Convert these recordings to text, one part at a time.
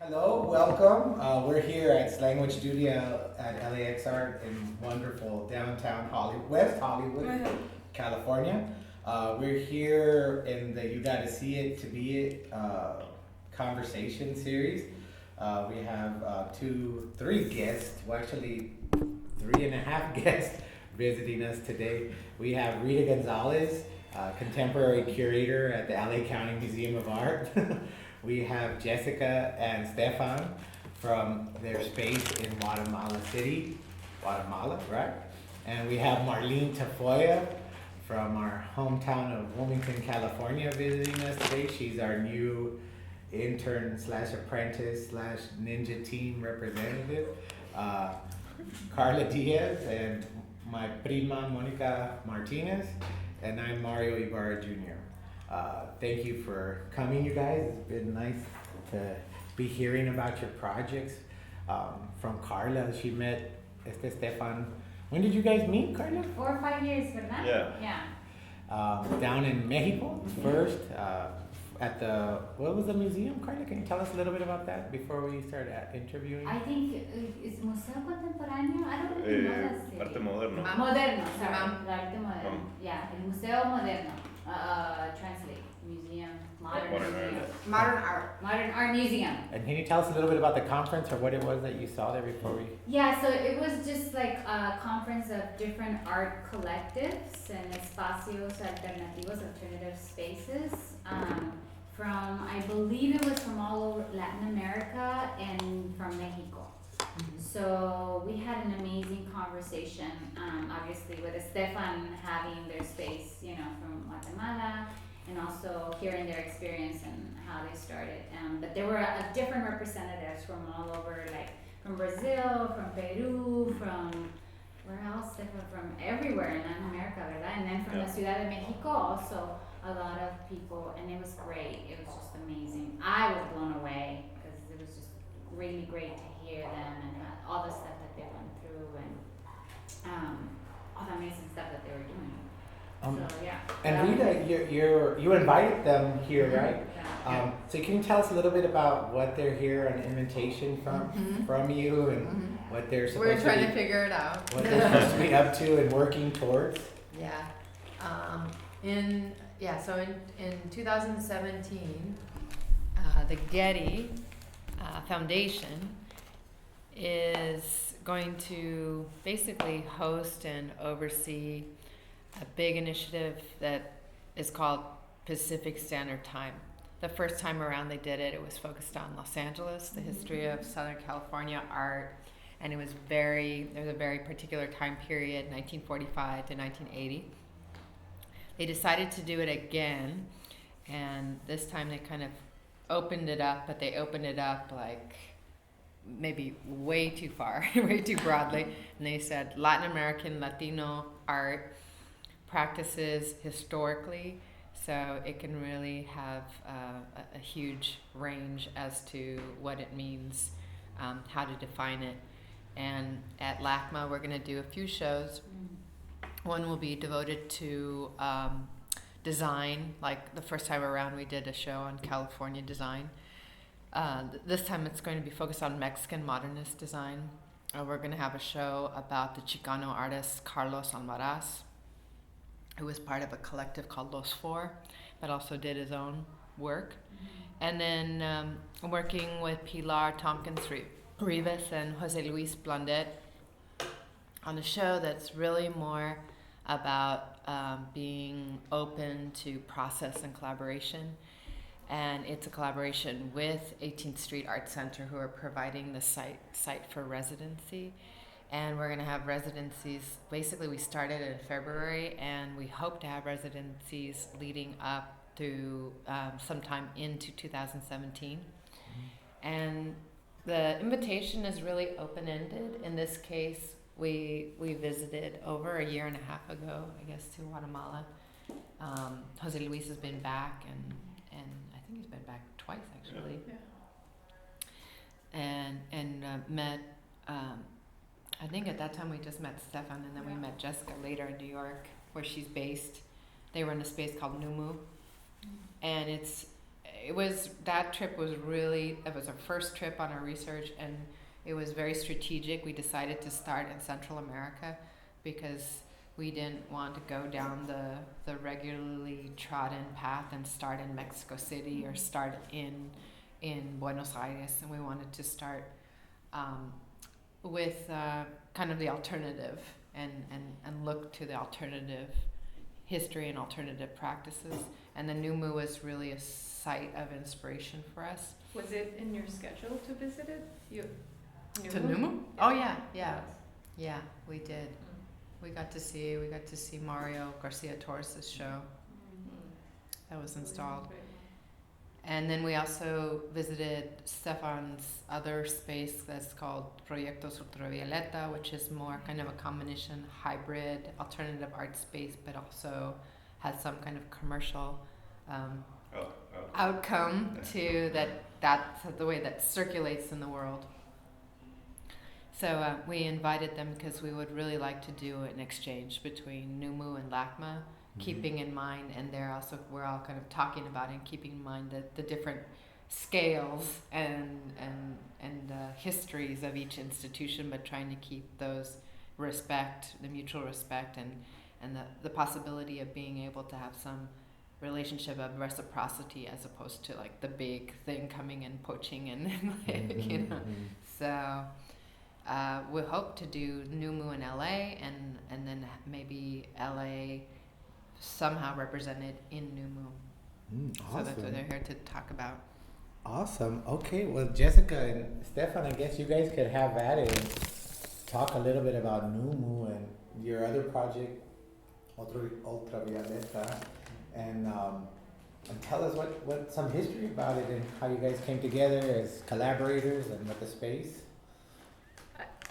Hello, welcome. We're here at Slanguagestudio at LAXART in wonderful downtown Hollywood, West Hollywood, California. We're here in the You Gotta See It to Be It conversation series. We have three guests, well actually 3.5 guests visiting us today. We have Rita Gonzalez, contemporary curator at the LA County Museum of Art. We have Jessica and Stefan from their space in Guatemala City, Guatemala, right? And we have Marlene Tafoya from our hometown of Wilmington, California, visiting us today. She's our new intern slash apprentice slash ninja team representative. Carla Diaz and my prima Monica Martinez, and I'm Mario Ibarra Jr. Thank you for coming, you guys. It's been nice to be hearing about your projects. From Carla, she met Stefan. When did you guys meet, Carla? 4 or 5 years, ¿verdad? Yeah. Down in Mexico first, at the, what was the museum, Carla? Can you tell us a little bit about that before we start interviewing? I think it's Museo Contemporáneo. I don't really know that city. Arte Moderno. Moderno, sorry. Arte Moderno. Yeah, el Museo Moderno. Translate. Museum. Modern Art Museum. And can you tell us a little bit about the conference or what it was that you saw there before we? Yeah, so it was just like a conference of different art collectives and espacios alternativos, alternative spaces. From, I believe it was from all over Latin America and from Mexico. So we had an amazing conversation, obviously with Stefan having their space, from Guatemala, and also hearing their experience and how they started. But there were different representatives from all over, like from Brazil, from Peru, from where else? From everywhere in Latin America, ¿verdad? And then from the Ciudad de Mexico also a lot of people, and it was great. It was just amazing. I was blown away because it was just really great to hear them and all the stuff that they went through and all the amazing stuff that they were doing. So yeah. And Rita, you invited them here, right? Yeah. So can you tell us a little bit about what they're here, an invitation from you, and what they're supposed We're trying to figure it out. What they're supposed to be up to and working towards? Yeah. So in 2017, the Getty Foundation is going to basically host and oversee a big initiative that is called Pacific Standard Time. The first time around they did it, it was focused on Los Angeles, the history of Southern California art, and there was a very particular time period, 1945 to 1980. They decided to do it again, and this time they kind of opened it up, but they opened it up like maybe way too far, way too broadly, and they said Latin American, Latino art practices historically, so it can really have a huge range as to what it means, how to define it. And at LACMA, we're going to do a few shows. One will be devoted to design. Like the first time around, we did a show on California design. This time it's going to be focused on Mexican modernist design. We're going to have a show about the Chicano artist Carlos Almaraz, who was part of a collective called Los Four, but also did his own work. And then working with Pilar Tompkins Rivas and Jose Luis Blondet on a show that's really more about being open to process and collaboration. And it's a collaboration with 18th Street Art Center, who are providing the site for residency. And we're going to have residencies. Basically, we started in February, and we hope to have residencies leading up to sometime into 2017. And the invitation is really open-ended. In this case, we visited over a year and a half ago, I guess, to Guatemala. Jose Luis has been back, and I think he's been back twice, actually. Yeah. And met. I think at that time we just met Stefan, and then we met Jessica later in New York, where she's based. They were in a space called Numu, and that trip was really, it was our first trip on our research, and it was very strategic. We decided to start in Central America because we didn't want to go down the regularly trodden path and start in Mexico City or start in Buenos Aires, and we wanted to start with kind of the alternative and look to the alternative history and alternative practices. And the Numu was really a site of inspiration for us. Was it in your schedule to visit it? To Numu? Oh yeah, we did. We got to see Mario Garcia Torres' show that was installed. And then we also visited Stefan's other space that's called Proyectos Ultravioleta, which is more kind of a combination hybrid alternative art space, but also has some kind of commercial outcome to that's the way that circulates in the world. So we invited them because we would really like to do an exchange between Numu and LACMA, keeping in mind, and we're all kind of talking about it and keeping in mind the different scales and histories of each institution, but trying to keep those the mutual respect and the possibility of being able to have some relationship of reciprocity as opposed to like the big thing coming and poaching and So we hope to do Numu in LA and then maybe LA somehow represented in Numu. Awesome. So that's what they're here to talk about. Awesome. Okay, well, Jessica and Stefan, I guess you guys could have at it and talk a little bit about Numu and your other project, Ultravioleta, and tell us what some history about it and how you guys came together as collaborators and with the space.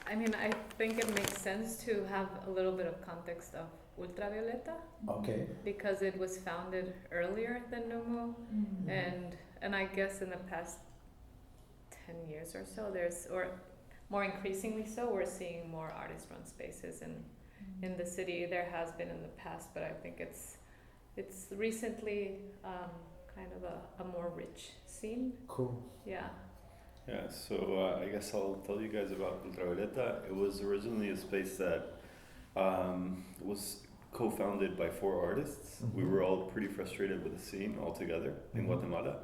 I mean, I think it makes sense to have a little bit of context of Ultravioleta. Okay. Because it was founded earlier than Numu, and I guess in the past 10 years or so, or more increasingly so, we're seeing more artist-run spaces in the city. There has been in the past, but I think it's recently kind of a more rich scene. Cool. Yeah. Yeah, so I guess I'll tell you guys about Ultravioleta. It was originally a space that was co-founded by 4 artists. We were all pretty frustrated with the scene altogether in Guatemala.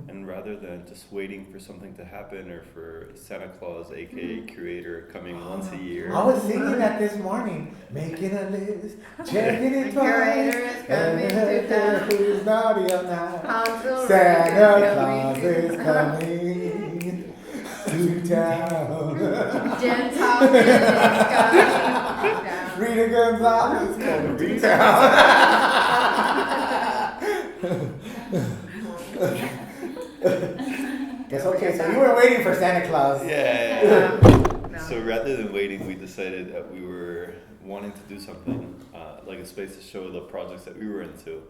And rather than just waiting for something to happen or for Santa Claus, aka curator, coming once a year. I was singing that this morning, making a list, checking it twice, and who's naughty or not. Santa Claus is coming to town. Gentile Rita Gonzalez coming to town. It's okay, so you were waiting for Santa Claus. Yeah. So rather than waiting, we decided that we were wanting to do something like a space to show the projects that we were into.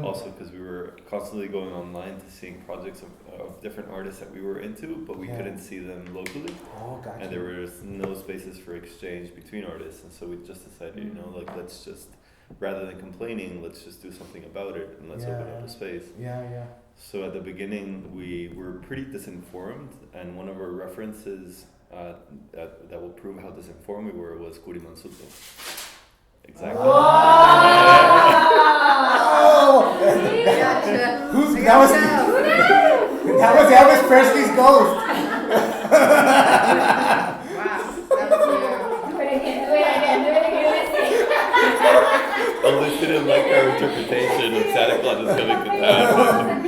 Also because we were constantly going online to seeing projects of different artists that we were into, but we couldn't see them locally. Oh, gotcha. And there was no spaces for exchange between artists. And so we just decided, let's just, rather than complaining, let's just do something about it and let's open up a space. Yeah. So at the beginning, we were pretty disinformed, and one of our references that will prove how disinformed we were was Kurimansuto. Exactly. Whoa! That was Elvis Presley's ghost. At least they didn't like our interpretation of Santa Claus is coming to town.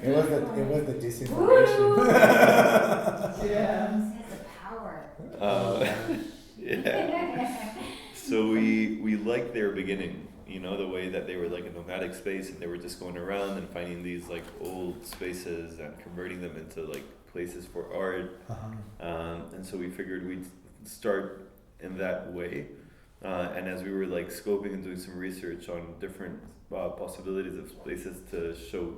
It was the disinformation. Yeah. So we liked their beginning, the way that they were like a nomadic space and they were just going around and finding these like old spaces and converting them into like places for art. And so we figured we'd start in that way. And as we were like scoping and doing some research on different possibilities of spaces to show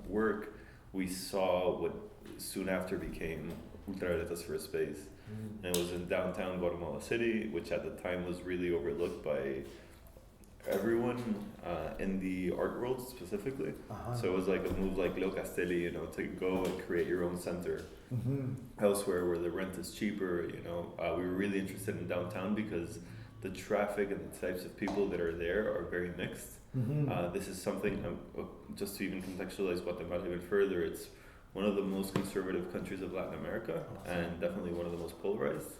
work, we saw what soon after became Ultravioleta's first space. And it was in downtown Guatemala City, which at the time was really overlooked by everyone in the art world specifically. So it was like a move like Lo Castelli, you know, to go and create your own center elsewhere where the rent is cheaper. You know, we were really interested in downtown because the traffic and the types of people that are there are very mixed. This is something, just to even contextualize Guatemala even further, it's one of the most conservative countries of Latin America, and definitely one of the most polarized.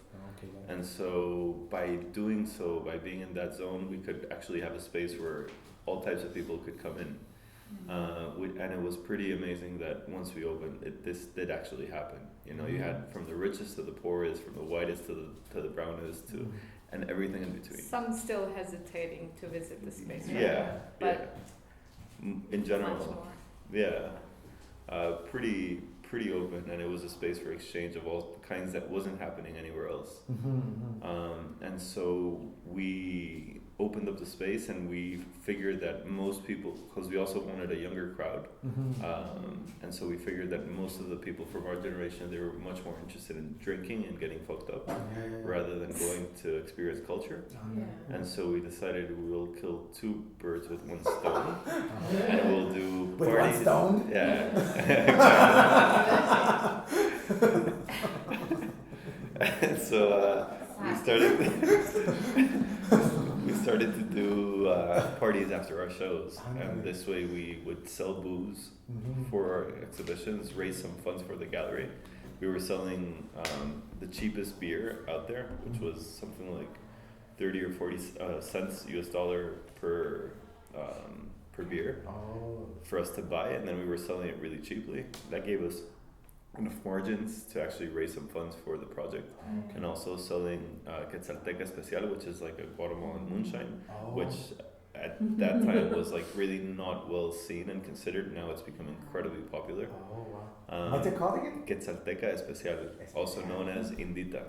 And so by doing so, by being in that zone, we could actually have a space where all types of people could come in. And it was pretty amazing that once we opened, this did actually happen. You know, you had from the richest to the poorest, from the whitest to the brownest, and everything in between. Some still hesitating to visit the space, right? Yeah, But in general, much more. yeah, pretty open, and it was a space for exchange of all kinds that wasn't happening anywhere else. And so we opened up the space, and we figured that most people, because we also wanted a younger crowd, and so we figured that most of the people from our generation, they were much more interested in drinking and getting fucked up rather than going to experience culture. And so we decided we'll kill two birds with one stone, and we'll do With parties. one stone? Yeah. And so we started to do parties after our shows, and this way we would sell booze for our exhibitions, raise some funds for the gallery. We were selling the cheapest beer out there, which was something like 30 or 40 cents US dollar per beer for us to buy, and then we were selling it really cheaply. That gave us enough margins to actually raise some funds for the project, and also selling Quetzalteca Especial, which is like a Guatemalan moonshine, which at that time was like really not well seen and considered. Now it's become incredibly popular. What's it called again? Quetzalteca Especial, also known as Indita.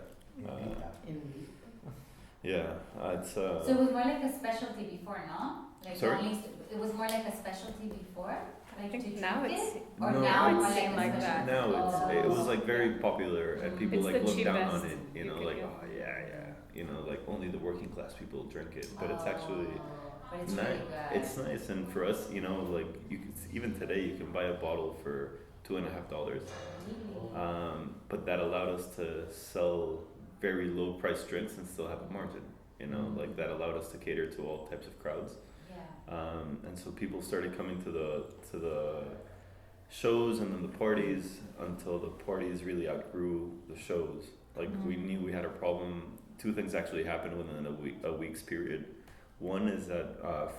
It's So it was more like a specialty before, no? Like Sorry? it was more like a specialty before? Like I think to now drink it's it? Or No. now Now more it's like a like that. specialty? No, it was like very popular, and people It's like the look down on cheapest it. You you know, can like get. oh yeah, you know, like only the working class people drink it. But it's actually But it's nice. really good. It's nice, and for us, you know, like you can even today you can buy a bottle for $2.50. But that allowed us to sell very low price drinks and still have a margin. You know, like that allowed us to cater to all types of crowds. And so people started coming to the shows and then the parties until the parties really outgrew the shows. Like we knew we had a problem. Two things actually happened within a week's period. One is that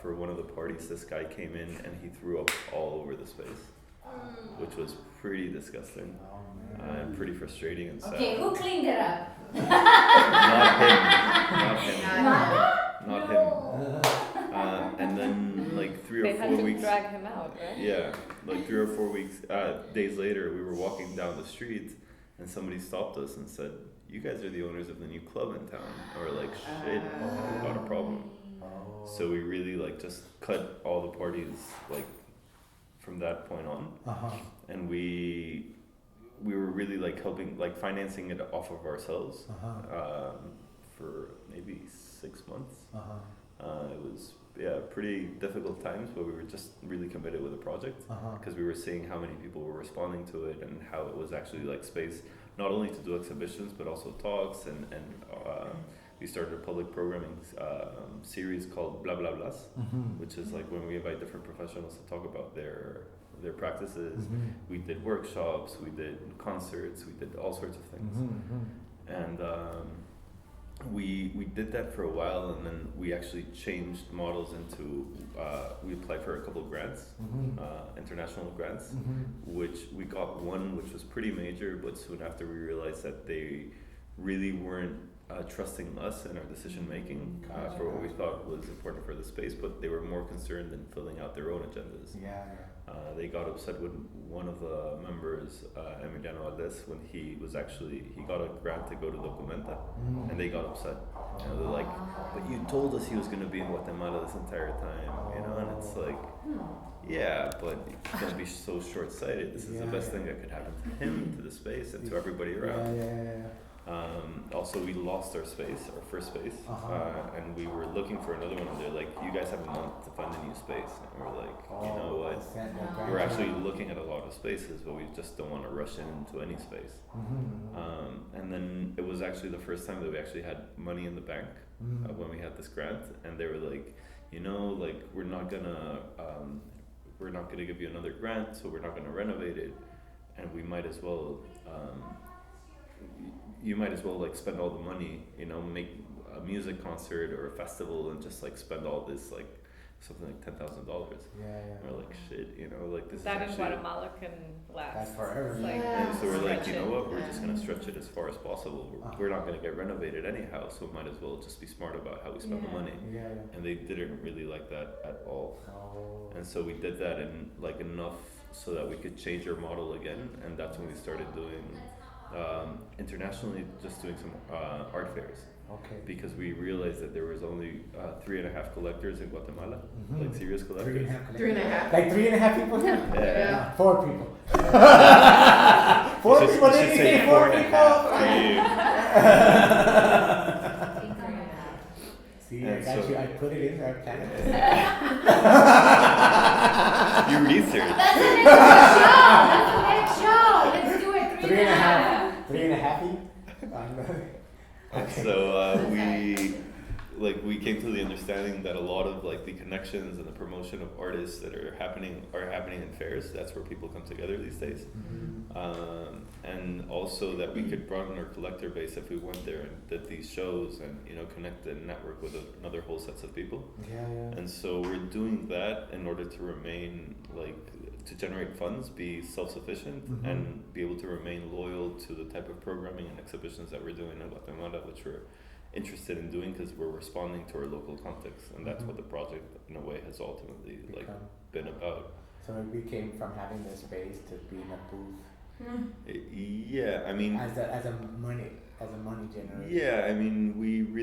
for one of the parties, this guy came in and he threw up all over the space, which was pretty disgusting and pretty frustrating and sad. Okay, who cleaned it up? Not him. And then like 3 or They 4 had to weeks. drag him out, right? Yeah, like 3 or 4 weeks, days later, we were walking down the street, and somebody stopped us and said, "You guys are the owners of the new club in town." And we're like, "Shit, we got a problem." So we really like just cut all the parties like from that point on, and we were really like helping, like financing it off of ourselves for maybe 6 months. It was pretty difficult times, but we were just really committed with the project because we were seeing how many people were responding to it and how it was actually like space not only to do exhibitions but also talks, and we started a public programming series called Blah Blah Blahs, which is like when we invite different professionals to talk about their practices. We did workshops, we did concerts, we did all sorts of things, and we did that for a while, and then we actually changed models into we applied for a couple of grants, international grants, which we got one which was pretty major, but soon after we realized that they really weren't trusting us in our decision making for what we thought was important for the space, but they were more concerned in filling out their own agendas. They got upset with one of the members, Emiliano Aldes, when he got a grant to go to Documenta, and they got upset. You know, they're like, "But you told us he was going to be in Guatemala this entire time," you know, and it's like, yeah, but don't be so short-sighted. This is the best thing that could happen to him, to the space, and to everybody around. Also, we lost our space, our first space, and we were looking for another one. And they're like, "You guys have a month to find a new space." And we're like, "You know what? We're actually looking at a lot of spaces, but we just don't want to rush into any space." And then it was actually the first time that we actually had money in the bank when we had this grant, and they were like, "You know, like we're not gonna give you another grant, so we're not gonna renovate it, and we might as well." You might as well like spend all the money, you know, make a music concert or a festival and just like spend all this like something like $10,000. We're like, shit, you know, like this that is in actually Guatemala can last. That's forever. Like, and so we're like, stretch you know it. what, we're just gonna stretch it as far as possible. We're not gonna get renovated anyhow, so might as well just be smart about how we spend the money. And they didn't really like that at all. And so we did that in like enough so that we could change our model again, and that's when we started doing internationally, just doing some art fairs. Because we realized that there was only 3.5 collectors in Guatemala, like serious collectors. 3.5. Like 3.5 people here? Yeah. 4 people. 4 You people, should did you say say 4 people? 3. See, I And got so- you, I put it in there, okay. You researched. That's the next show. Let's do it. 3.5. 3.5. And so we came to the understanding that a lot of like the connections and the promotion of artists that are happening in fairs. That's where people come together these days. And also that we could broaden our collector base if we went there and did these shows and, you know, connect and network with another whole sets of people. And so we're doing that in order to remain to generate funds, be self-sufficient, and be able to remain loyal to the type of programming and exhibitions that we're doing in Guatemala, which we're interested in doing because we're responding to our local context, and that's what the project in a way has ultimately been about. So it became from having this space to being a booth. Yeah, I mean, as a money generator. Yeah, I mean, we've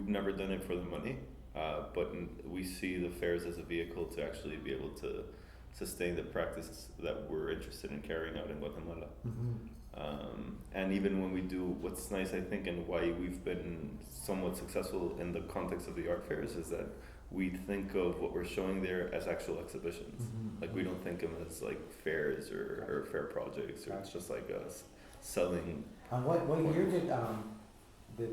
never done it for the money, but we see the fairs as a vehicle to actually be able to sustain the practice that we're interested in carrying out in Guatemala. And even when we do, what's nice, I think, and why we've been somewhat successful in the context of the art fairs is that we think of what we're showing there as actual exhibitions. Like we don't think of them as like fairs or fair projects, or it's just like us selling. What year did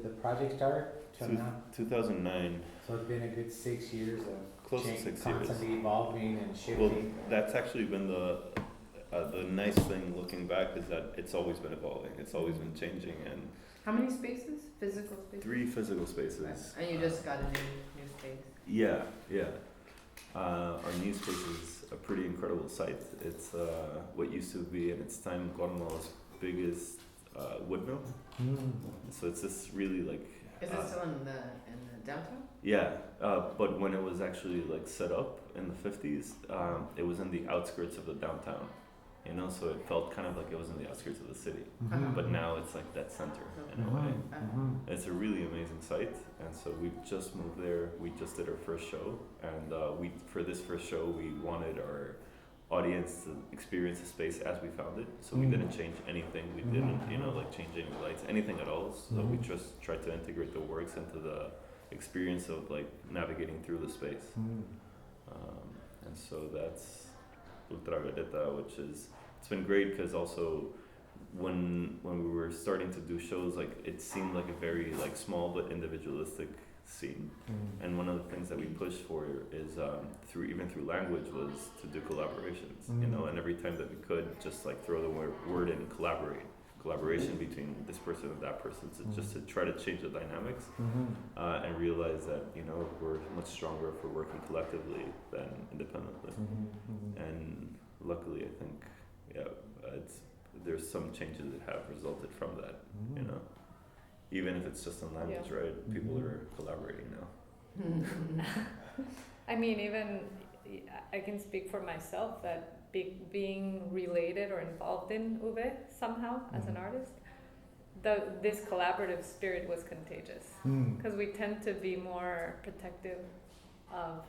the project start? 2009. So it's been a good 6 years of Close to 6 years. Constantly evolving and shifting. Well, that's actually been the nice thing looking back is that it's always been evolving. It's always been changing. And How many spaces? Physical spaces? 3 physical spaces. And you just got a new space. Yeah. Our new space is a pretty incredible site. It's what used to be in its time Guatemala's biggest wood mill. So it's this really like. Is it still in the downtown? Yeah, but when it was actually like set up in the 50s, it was in the outskirts of the downtown, you know, so it felt kind of like it was in the outskirts of the city. But now it's like that center in a way. It's a really amazing site, and so we just moved there. We just did our first show, and for this first show we wanted our audience to experience the space as we found it. So we didn't change anything. We didn't, you know, like change any lights, anything at all. So we just tried to integrate the works into the experience of like navigating through the space. And so that's Ultravioleta, which is, it's been great because also when we were starting to do shows, like it seemed like a very like small but individualistic scene. And one of the things that we pushed for is through Language was to do collaborations, you know, and every time that we could just like throw the word in collaboration between this person and that person, to just to try to change the dynamics and realize that, you know, we're much stronger if we're working collectively than independently. And luckily I think there's some changes that have resulted from that, you know. Even if it's just in language, right? People are collaborating now. I mean, even I can speak for myself that being related or involved in UVE somehow as an artist, this collaborative spirit was contagious. Because we tend to be more protective of,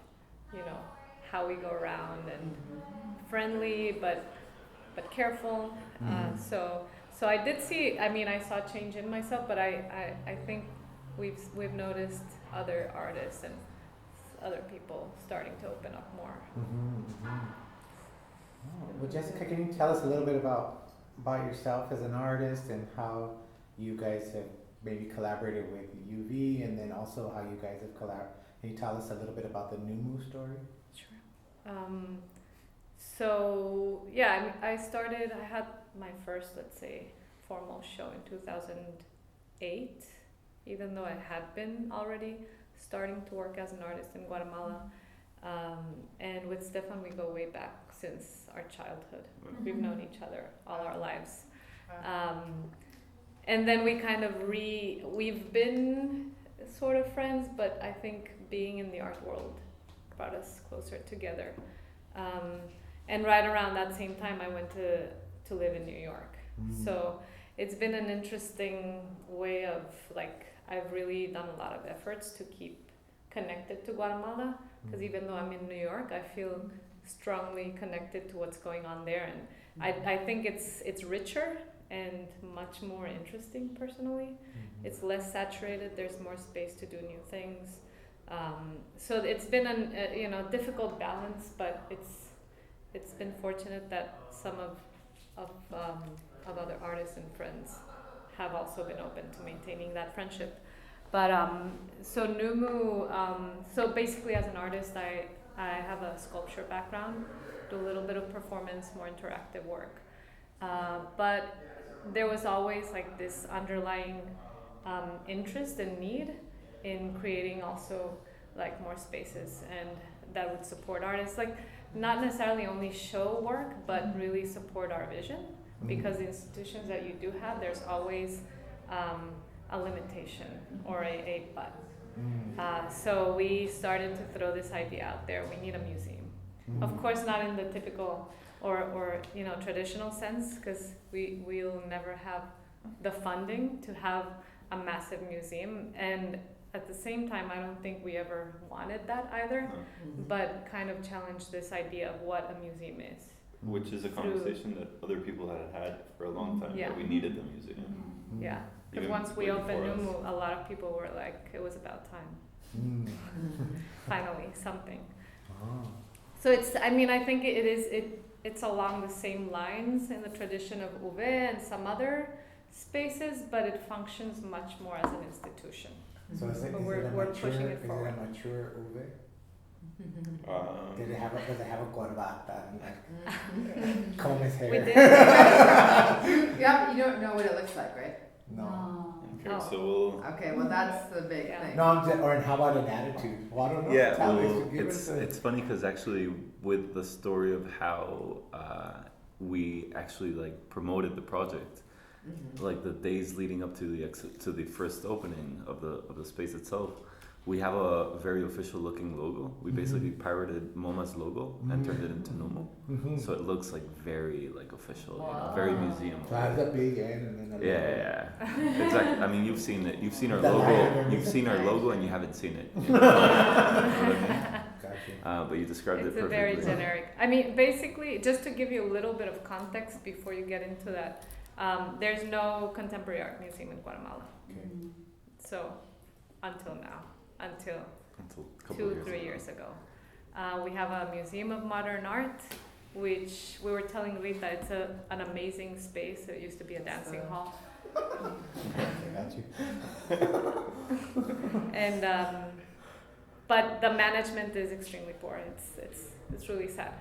you know, how we go around and friendly, but careful. So I did see, I mean, I saw change in myself, but I think we've noticed other artists and other people starting to open up more. Oh, well, Jessica, can you tell us a little bit about yourself as an artist and how you guys have maybe collaborated with UV, and then also how you guys have collaborated? Can you tell us a little bit about the Numu story? Sure. So yeah, I had my first, let's say, formal show in 2008, even though I had been already starting to work as an artist in Guatemala. And with Stefan, we go way back since our childhood. We've known each other all our lives. And then we kind of we've been sort of friends, but I think being in the art world brought us closer together. And right around that same time, I went to live in New York. So it's been an interesting way of, like, I've really done a lot of efforts to keep connected to Guatemala, because even though I'm in New York, I feel strongly connected to what's going on there, and I think it's richer and much more interesting personally. It's less saturated, there's more space to do new things. So it's been a difficult balance, but it's been fortunate that some of other artists and friends have also been open to maintaining that friendship. But so Numu, so basically as an artist, I have a sculpture background, do a little bit of performance, more interactive work. But there was always like this underlying interest and need in creating also like more spaces and that would support artists, like not necessarily only show work, but really support our vision, because the institutions that you do have, there's always a limitation or a but. So we started to throw this idea out there. We need a museum. Of course, not in the typical or traditional sense, because we'll never have the funding to have a massive museum, and at the same time, I don't think we ever wanted that either, but kind of challenged this idea of what a museum is. Which is a conversation that other people had for a long time, that we needed the museum. Yeah, because once we opened Numu, a lot of people were like, it was about time. Finally, something. So I think it's along the same lines in the tradition of UV and some other spaces, but it functions much more as an institution. So we're pushing it forward. Is it a mature UV? Does it have a corbata and like comb his hair? We did. Yeah, you don't know what it looks like, right? No. Okay, so Okay, well that's the big thing. No, or how about an attitude? Well, I don't know. yeah, well, it's funny because actually with the story of how we actually like promoted the project, like the days leading up to the first opening of the space itself, we have a very official looking logo. We basically pirated MoMA's logo and turned it into Numu, so it looks like very like official, very museum. So it has a big N and then a Yeah, exactly. I mean, you've seen it. You've seen our logo. You've seen our logo, and you haven't seen it. You know what I mean? Gotcha. But you described it It's a perfectly. very generic. I mean, basically, just to give you a little bit of context before you get into that, there's no contemporary art museum in Guatemala. Okay. So, until now, until a couple 2-3 years ago. We have a museum of modern art, which we were telling Rita, it's an amazing space. It used to be a dancing hall. I got you. And but the management is extremely poor. It's really sad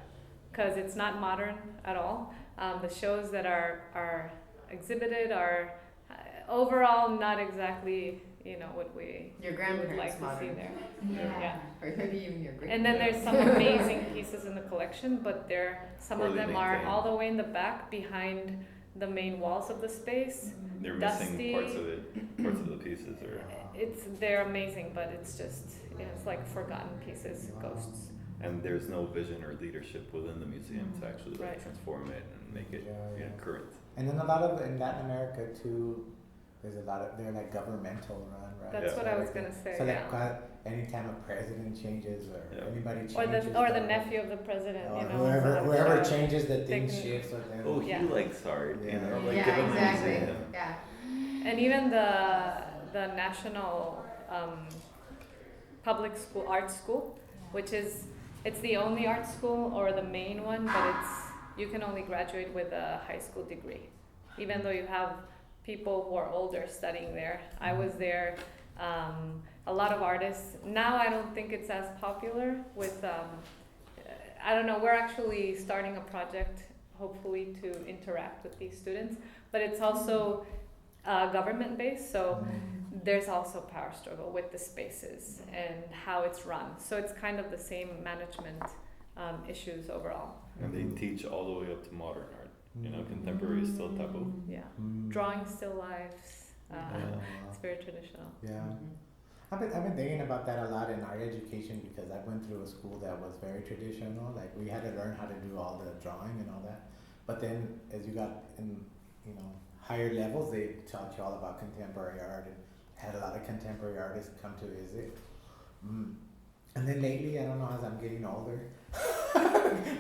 because it's not modern at all. The shows that are exhibited are overall not exactly what we Your would grandparents like to modern. see there. Yeah. Or maybe even your great. And then there's some amazing pieces in the collection, but some of Poorly them are maintained. all the way in the back behind the main walls of the space. They're Dusty. missing parts of the pieces, or They're amazing, but it's just it's like forgotten pieces, ghosts. and there's no vision or leadership within the museum to actually like Right. transform it and make it current. And then a lot of in Latin America too, there's a lot of, they're like governmental run, right? That's So what I was everything- gonna say. So Yeah. like, anytime a president changes or Yeah. anybody changes. Or the nephew of the president, or you know. whoever so whoever that's, changes the they thing can- shifts with them. Oh, he Yeah. likes art, you know, Yeah. like Yeah, give him exactly. reason. Yeah. And even the national public school art school, which is it's the only art school or the main one, but you can only graduate with a high school degree, even though you have people who are older studying there. I was there. A lot of artists now. I don't think it's as popular with. I don't know. We're actually starting a project, hopefully, to interact with these students, but it's also government based. So there's also power struggle with the spaces and how it's run. So it's kind of the same management issues overall. And they teach all the way up to modern art. You know, contemporary is still taboo. Yeah, Mm. drawing still lives. Yeah. It's very traditional. Yeah. I've been thinking about that a lot in our education because I went through a school that was very traditional. Like we had to learn how to do all the drawing and all that. But then as you got in, higher levels, they taught you all about contemporary art and had a lot of contemporary artists come to visit. And then lately, I don't know, as I'm getting older,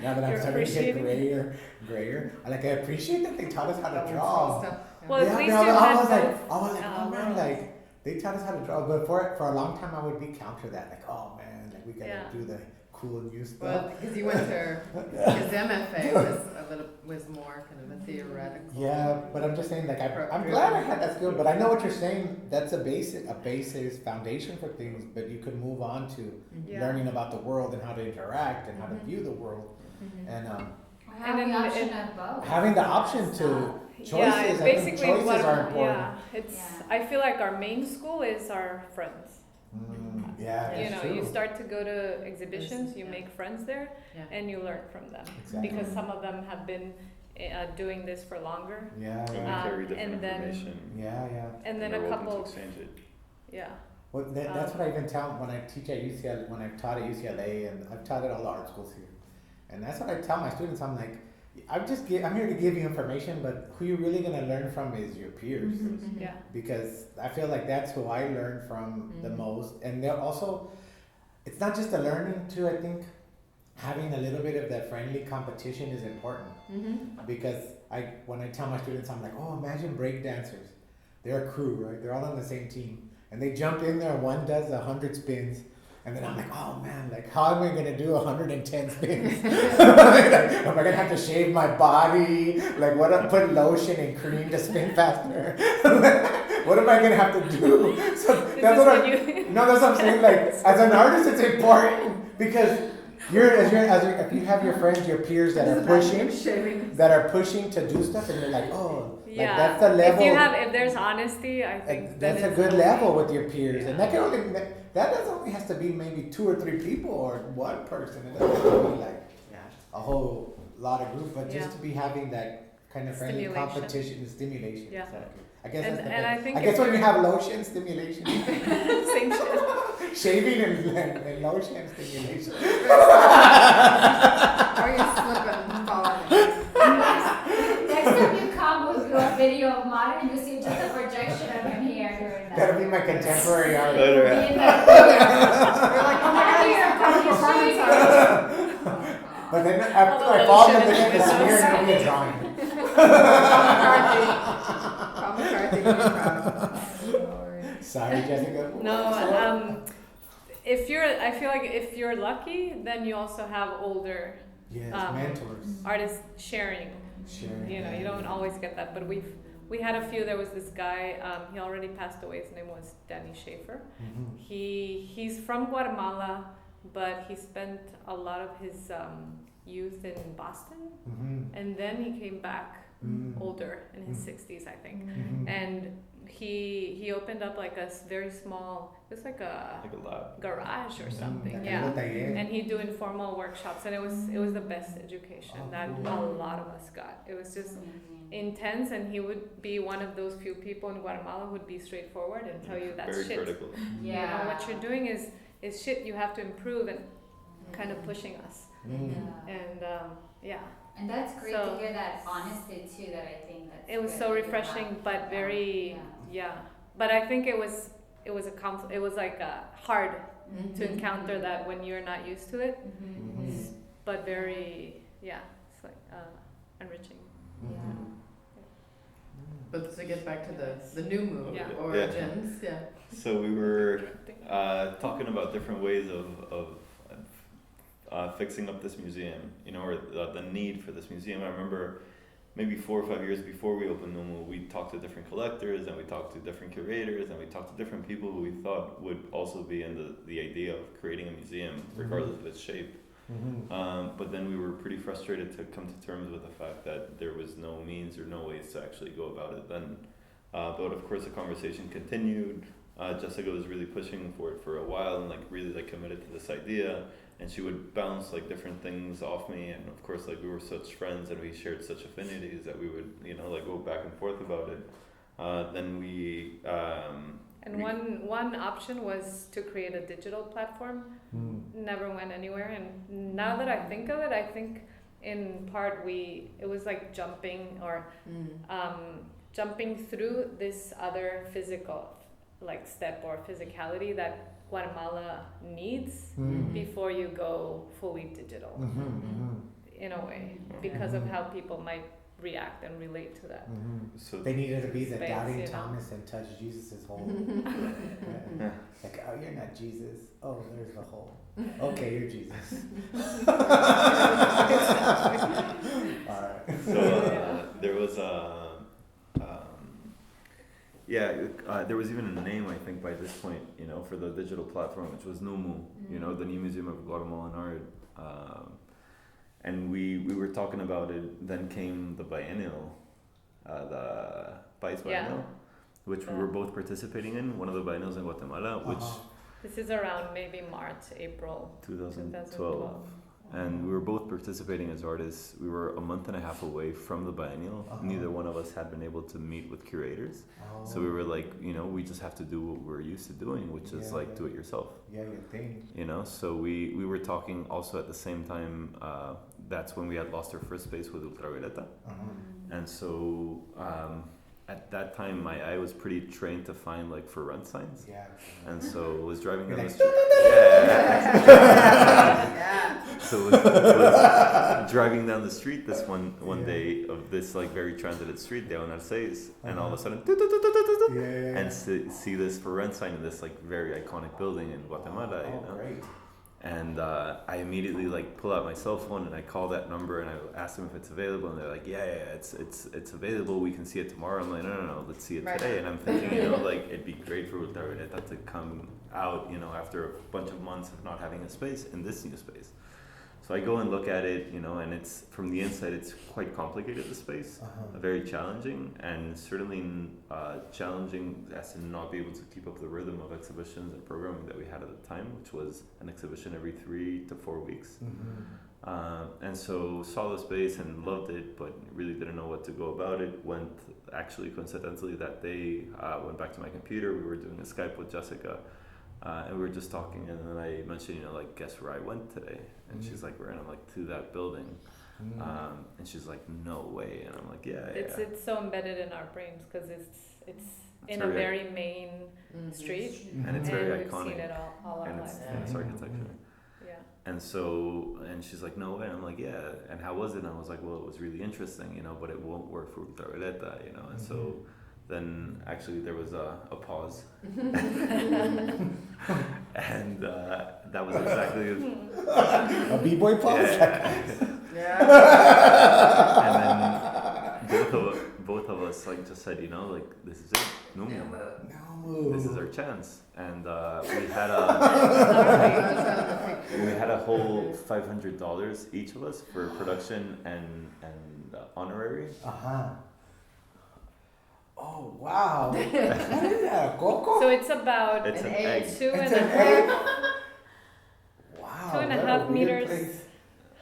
now that I'm You're starting to get appreciating? grayer, I appreciate that they taught us how to That draw. old stuff. Yeah. Well, at least I you was had like, both, oh man, worlds. like they taught us how to draw, but for a long time I would be counter that, like, oh man, like we gotta Yeah. do the cool new stuff. Well, because you went to, because MFA was more kind of a theoretical. Yeah, but I'm just saying, like, I'm Pro- glad I had that skill, but I know what you're saying. That's a basis foundation for things, but you could move on to Yeah. learning about the world and how to interact and how to view the world, and Or And have then the option it- of both. having the option to choices. Yeah, I think basically choices are important. Yeah, it's. Yeah. I feel like our main school is our friends. Yeah, You that's know, true. you start to go to exhibitions, you Yeah. make friends there, Yeah. and you learn from them Exactly. because some of them have been doing this for longer. Yeah, And we yeah, carry different and then- information. yeah. And then we're a open couple to of exchange it. yeah. Well, that's what I even tell when I teach at UCLA, when I've taught at UCLA, and I've taught at all the art schools here. And that's what I tell my students. I'm like, I'm here to give you information, but who you're really gonna learn from is your peers. Yeah. Because I feel like that's who I learn from the most. And they're also, it's not just the learning too, I think having a little bit of that friendly competition is important. Because when I tell my students, I'm like, oh, imagine break dancers. They're a crew, right? They're all on the same team. And they jump in there, one does 100 spins. And then I'm like, oh man, like how am I gonna do 110 spins? Am I gonna have to shave my body? Like what? Put lotion and cream to spin faster? What am I gonna have to do? So that's what that's what I'm saying. Like as an artist, it's important because if you have your friends, your peers that are pushing to do stuff, and you're like, oh, Yeah. like that's the level. If there's honesty, I think That's a it's good healthy. level with your peers, and that doesn't only has to be maybe 2 or 3 people or one person. It doesn't have to be like a whole lot of group, but just Yeah. to be having that kind of friendly Stimulation. competition and stimulation. Yeah. Exactly. I guess And- that's the and I best. think I guess if when you you're- have lotion stimulation, Same shit. shaving and lotion stimulation. Or you slip and fall in. Next time you come with your video of modern, you see just a projection of him here doing that. That'll be my contemporary art. Better Be at- in that You're like, oh my Now god, you're performance art. But then after I fall, then they get the smear and it'll be a drawing. Paul McCarthy, you're proud. Sorry, Jessica. No, I feel like if you're lucky, then you also have older Yes, um, mentors. artists sharing. Sharing. You know, you don't always get that, but we had a few. There was this guy. He already passed away. His name was Danny Schaefer. Mhm. He's from Guatemala, but he spent a lot of his youth in Boston, Mhm. and then he came back Mhm. older in his Mm. 60s, I think. Mhm. And he opened up like a very small, it was like a Like a lab. garage or Mhm. something, Like a yeah. little taller. And he'd do informal workshops, and it was the best education Oh, that cool. a lot of us got. It was just intense, and he would be one of those few people in Guatemala who'd be straightforward and tell you that's Very shit. critical. You know, what you're doing is shit. You have to improve, and kind of pushing us. Mm. And yeah, And that's great So- to hear that honesty too. That I think that's it was good so that you refreshing, have. but very Yeah. yeah, but I think it was like hard to encounter that when you're not used to it, but very, it's like enriching. But to get back to the new move Yeah. origins, So we were talking about different ways of fixing up this museum, you know, or the need for this museum. I remember maybe 4 or 5 years before we opened Numu, we talked to different collectors and we talked to different curators and we talked to different people who we thought would also be in the idea of creating a museum, regardless of its shape. But then we were pretty frustrated to come to terms with the fact that there was no means or no ways to actually go about it then. But of course the conversation continued. Jessica was really pushing for it for a while and like really like committed to this idea, and she would bounce like different things off me, and of course like we were such friends and we shared such affinities that we would, you know, like go back and forth about it. Then we And one option was to create a digital platform. Never went anywhere. And now that I think of it, I think in part it was like jumping through this other physical like step or physicality that Guatemala needs before you go fully digital in a way, because of how people might react and relate to that. So they needed to be the Space, doubting you know? Thomas and touch Jesus' hole. Like, oh, you're not Jesus. Oh, there's the hole. Okay, you're Jesus. All right. So there was there was even a name, I think, by this point, you know, for the digital platform, which was Numu, you know, the new Museum of Guatemalan Art. And we were talking about it. Then came the biennial, the País Biennial, which we were both participating in. One of the biennials in Guatemala, which this is around maybe March, April 2012. And we were both participating as artists. We were a month and a half away from the biennial. Neither one of us had been able to meet with curators. So we were like, you know, we just have to do what we're used to doing, which is like do it yourself. Yeah, your thing. You know, so we were talking also at the same time. That's when we had lost our first space with Ultravioleta. And so at that time, my eye was pretty trained to find like for rent signs. Yeah. And so I was driving down You're the like, street. So was driving down the street this one day of this like very transited street, Diagonal 6, and all of a sudden, and see this for rent sign in this like very iconic building in Guatemala, you know. Great. And I immediately like pull out my cell phone and I call that number and I ask them if it's available, and they're like, yeah, it's available. We can see it tomorrow. I'm like, no, let's see it today. And I'm thinking, you know, like it'd be great for Ultravioleta to come out, you know, after a bunch of months of not having a space in this new space. So I go and look at it, you know, and it's from the inside, it's quite complicated, the space, very challenging, and certainly challenging as to not be able to keep up the rhythm of exhibitions and programming that we had at the time, which was an exhibition every 3 to 4 weeks. And so saw the space and loved it, but really didn't know what to go about it. Went, actually coincidentally that day, went back to my computer. We were doing a Skype with Jessica. And we were just talking, and then I mentioned, you know, like, guess where I went today? And she's like, where? And I'm like, to that building. And she's like, no way. And I'm like, yeah. It's so embedded in our brains because it's in a very main street, and it's very we've iconic. seen it all our lives. And it's architecture. And so, and she's like, no way. And I'm like, yeah. And how was it? And I was like, well, it was really interesting, you know, but it won't work for Ultravioleta, you know. And so then actually there was a pause. And that was exactly a b-boy pause. And then both of us like just said, you know, like, this is it. No. This is our chance. And we had a whole $500 each of us for production and honorary. Oh wow! What is that? Coco? So it's about It's an egg. 2.5 Wow. 2.5 meters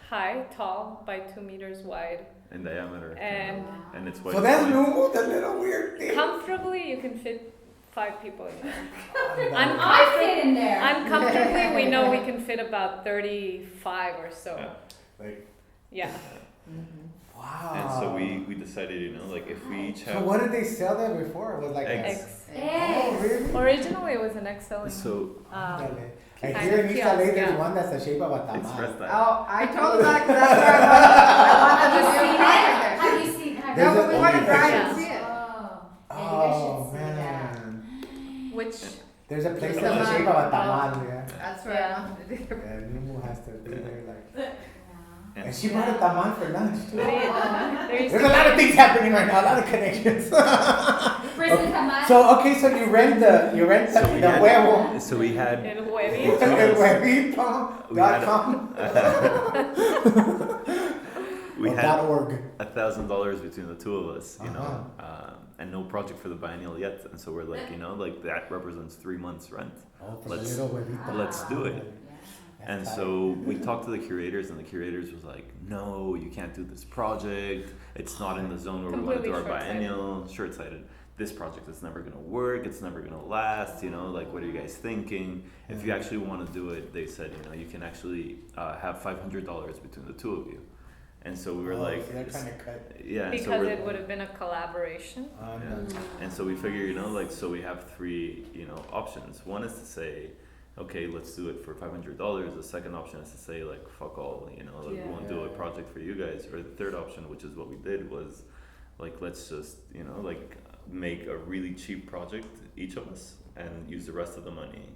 high, tall, by 2 meters wide. In diameter. And it's white. So that's normal. That little weird thing. comfortably you can fit 5 people in there. I fit in there. Uncomfortably, we know we can fit about 35 or so. Like, Yeah. Wow. And so we decided, you know, like if we each So have. what did they sell there before? It was like Eggs. Oh, Eggs. really? Originally, it was an egg selling. So Ándale. And kind here of in East kiosk, LA, there's yeah. one that's the shape of a express tamal. that. Oh, I told them that 'cause that's where I wanted Have to you do seen a it? project there. Have you seen? Have There's No, you but we a- want to only drive pictures. and see it. Oh, yeah, you Oh, guys should see that. man. Which There's a place There's that's the a shape of a man. tamal, yeah. That's where Yeah. I wanted to do. And Numu has to be there, like. Yeah. And she brought a tamal for lunch, too. there used There's to a lot of things happening right now, a lot of connections. Prison tamal. So you rent the So we the had- huevo. So we had. in El Huevito. huevito.com. We Or had .org. $1,000 between the two of us, you Uh-huh. know, and no project for the biennial yet. And so we're like, you know, like that represents 3 months rent. Oh, for the Let's- little huevito. let's do it. That's And tight. so we talked to the curators, and the curators was like, "No, you can't do this project. It's not in the zone where we want to do our Completely biennial." Short-sighted. This project is never gonna work. It's never gonna last. You know, like, what are you guys thinking? If you actually want to do it, they said, you know, you can actually have $500 between the two of you. And so we were Oh, like, so they're trying to cut. yeah. And so Because we're, it would have been a collaboration. yeah. And so we figure, you know, like, so we have 3, you know, options. One is to say, okay, let's do it for $500. The second option is to say, like, fuck all, you know, like, we won't do a project for you guys. Or the third option, which is what we did, was like, let's just, you know, like, make a really cheap project, each of us, and use the rest of the money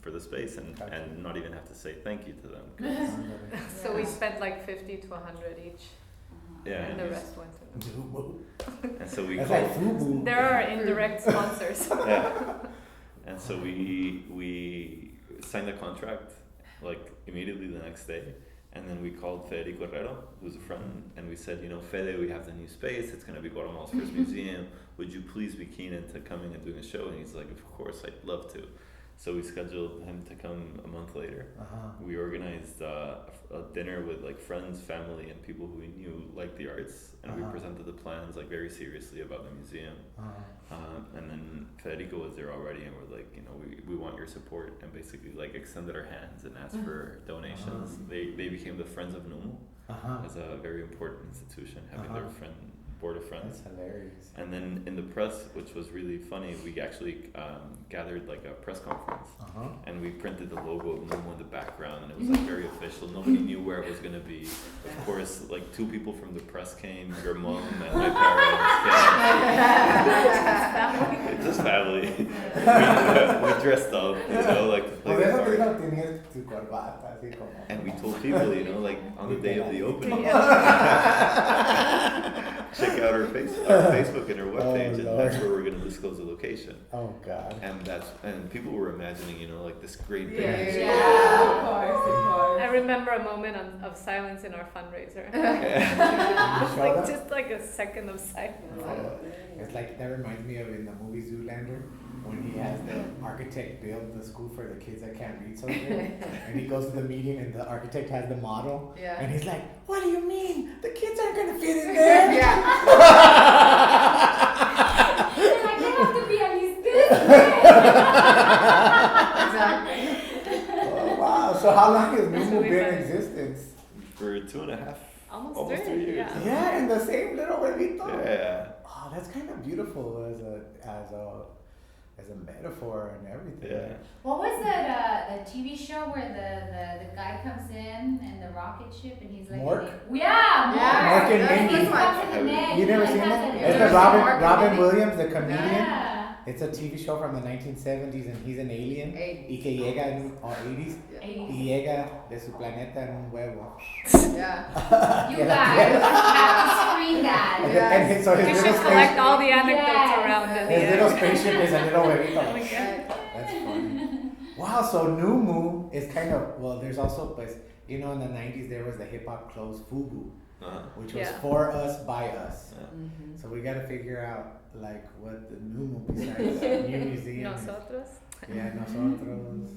for the space, and not even have to say thank you to them. 'Cause- So we spent like 50 to 100 each, yeah, and the use- rest went to them. and so we That's called, like FUBU. There are indirect sponsors. yeah. And so we signed the contract like immediately the next day, and then we called Federico Herrero, who's a friend, and we said, you know, Fede, we have the new space. It's gonna be Guatemala's first museum. Would you please be keen into coming and doing a show? And he's like, of course, I'd love to. So we scheduled him to come a month later. We organized a dinner with like friends, family, and people who we knew liked the arts, and we presented the plans like very seriously about the museum. And then Federico was there already, and we're like, you know, we want your support, and basically like extended our hands and asked for donations. They became the Friends of Numu, as a very important institution, having their board of friends. That's hilarious. And then in the press, which was really funny, we actually gathered like a press conference, and we printed the logo of Numu in the background, and it was like very official. Nobody knew where it was gonna be. Of course, like 2 people from the press came, your mom and my parents came. Just family. we dressed up, you know, like to play Por the eso te part. digo, tenías tu corbata, así como. And we told people, you know, like on the day of the opening, check out our Facebook and our webpage, and that's where we're gonna disclose the location. Oh God. And people were imagining, you know, like this great big. Of course. I remember a moment of silence in our fundraiser. Show Like them? just like a second of silence. It's like, that reminds me of in the movie Zoolander, when he has the architect build the school for the kids that can't read so good. And he goes to the meeting and the architect has the model. Yeah. And he's like, what do you mean? The kids aren't gonna fit in there. Yeah. They're like, they have to be at least this Exactly. Oh, wow. So how long has Numu we been in met. existence? For 2.5. Almost 3 years. yeah. Yeah, in the same little huevito. Yeah. Oh, that's kind of beautiful as a metaphor and everything. Yeah. What was that the TV show where the guy comes in the rocket ship and he's like, Mork? Yeah, Mork. Mork and He Mindy. comes in the neck. You never He seen has that? a- It's the Mork and Robin Mindy? Williams, the comedian. Yeah. It's a TV show from the 1970s and he's an alien. Y que llega en or 80s. Y llega de su planeta en un huevo. Yeah. You Yeah. guys have to screen that. And, Yes. and so his We little should collect spaceship, all the anecdotes Yes. around it. his little spaceship is a little huevito. Okay. That's funny. Wow, so Numu is kind of, well, there's also, pues, you know, in the 90s there was the hip hop clothes FUBU, which was Yeah. for us, by us. Mm-hmm. So we gotta figure out, like, what the Numu besides new museum is. Nosotros. Yeah, nosotros.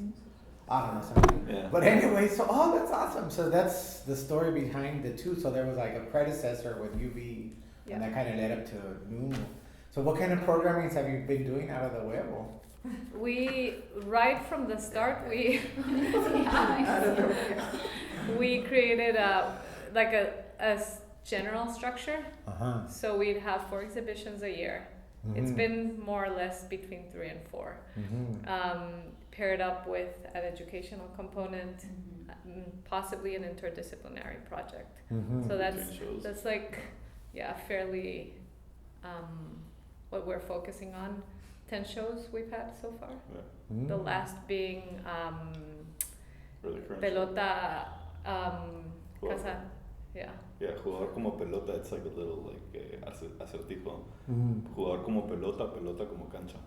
I don't know, something. Yeah. But anyway, so, oh, that's awesome. So that's the story behind the two. So there was like a predecessor with UV, and that kind of led up to Numu. So what kind of programmings have you been doing out of the huevo? We, right from the start, we created a general structure. Uh-huh. So we'd have 4 exhibitions a year. It's been more or less between 3 and 4. Paired up with an educational component, possibly an interdisciplinary project. So that's like, fairly what we're focusing on. 10 shows we've had so far. The last being pelota, casa. Yeah, jugar como pelota, it's like a little like acertijo. Jugar como pelota, pelota como cancha.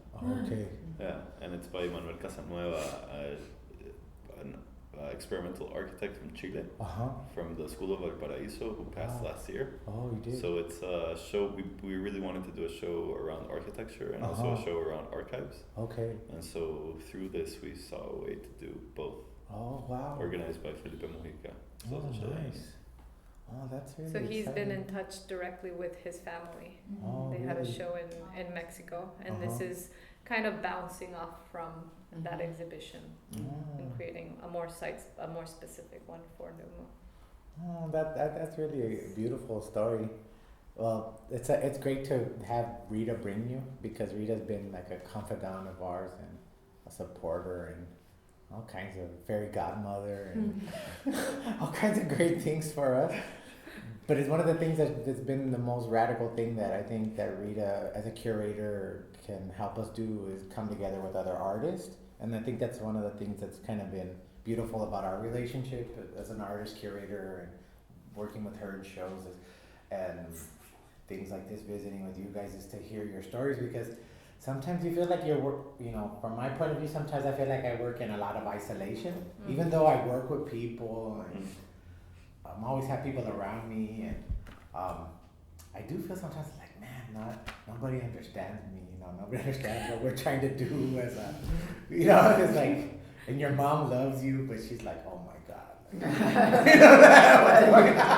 Okay. Yeah, and it's by Manuel Casanueva, an experimental architect from Chile, from the School of Valparaíso, who passed last year. Oh, you did? So it's a show, we really wanted to do a show around architecture and also a show around archives. Okay. And so through this we saw a way to do both. Oh, wow. Organized by Felipe Mujica. So Oh, nice. Oh, that's really So he's been exciting. in touch directly with his family. Oh, They had a really? show in Mexico, and this is kind of bouncing off from that exhibition and creating a more specific one for Numu. Oh, that's really a beautiful story. Well, it's great to have Rita bring you, because Rita's been like a confidant of ours and a supporter and all kinds of fairy godmother and all kinds of great things for us. But it's one of the things that's been the most radical thing that I think that Rita, as a curator, can help us do is come together with other artists. And I think that's one of the things that's kind of been beautiful about our relationship as an artist curator and working with her in shows and things like this, visiting with you guys, is to hear your stories, because sometimes you feel like from my point of view, sometimes I feel like I work in a lot of isolation, even though I work with people and I'm always have people around me, and I do feel sometimes like, man, nobody understands me, nobody understands what we're trying to do as a, it's like, and your mom loves you, but she's like, oh my God.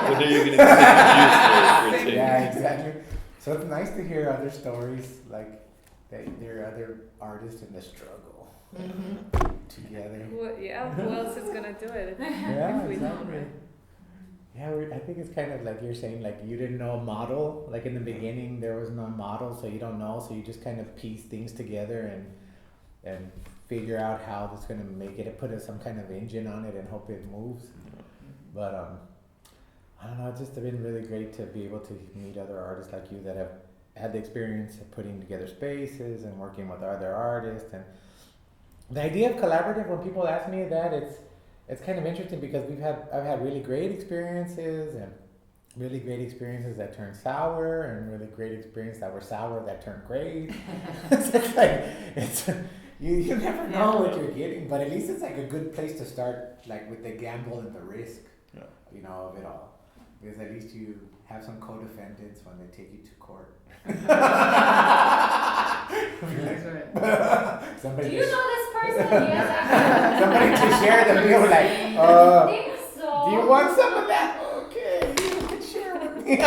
What are you going to do? Yeah, exactly. So it's nice to hear other stories, like that there are other artists in the struggle together. Who else is gonna do it? Yeah, if we don't, exactly. right? Yeah, I think it's kind of like you're saying, like you didn't know a model. Like in the beginning, there was no model, so you don't know. So you just kind of piece things together and figure out how it's going to make it. Put some kind of engine on it and hope it moves. But I don't know. It's just been really great to be able to meet other artists like you that have had the experience of putting together spaces and working with other artists. And the idea of collaborative, when people ask me that, it's kind of interesting, because I've had really great experiences and really great experiences that turned sour, and really great experiences that were sour that turned great. It's like you never know what you're getting, but at least it's like a good place to start, like with the gamble and the risk, of it all, because at least you have some co-defendants when they take you to court. That's right. Somebody Do you know this person? Yes, somebody to share the meal, like, I think so. do you want some of that? Okay, you can share with me.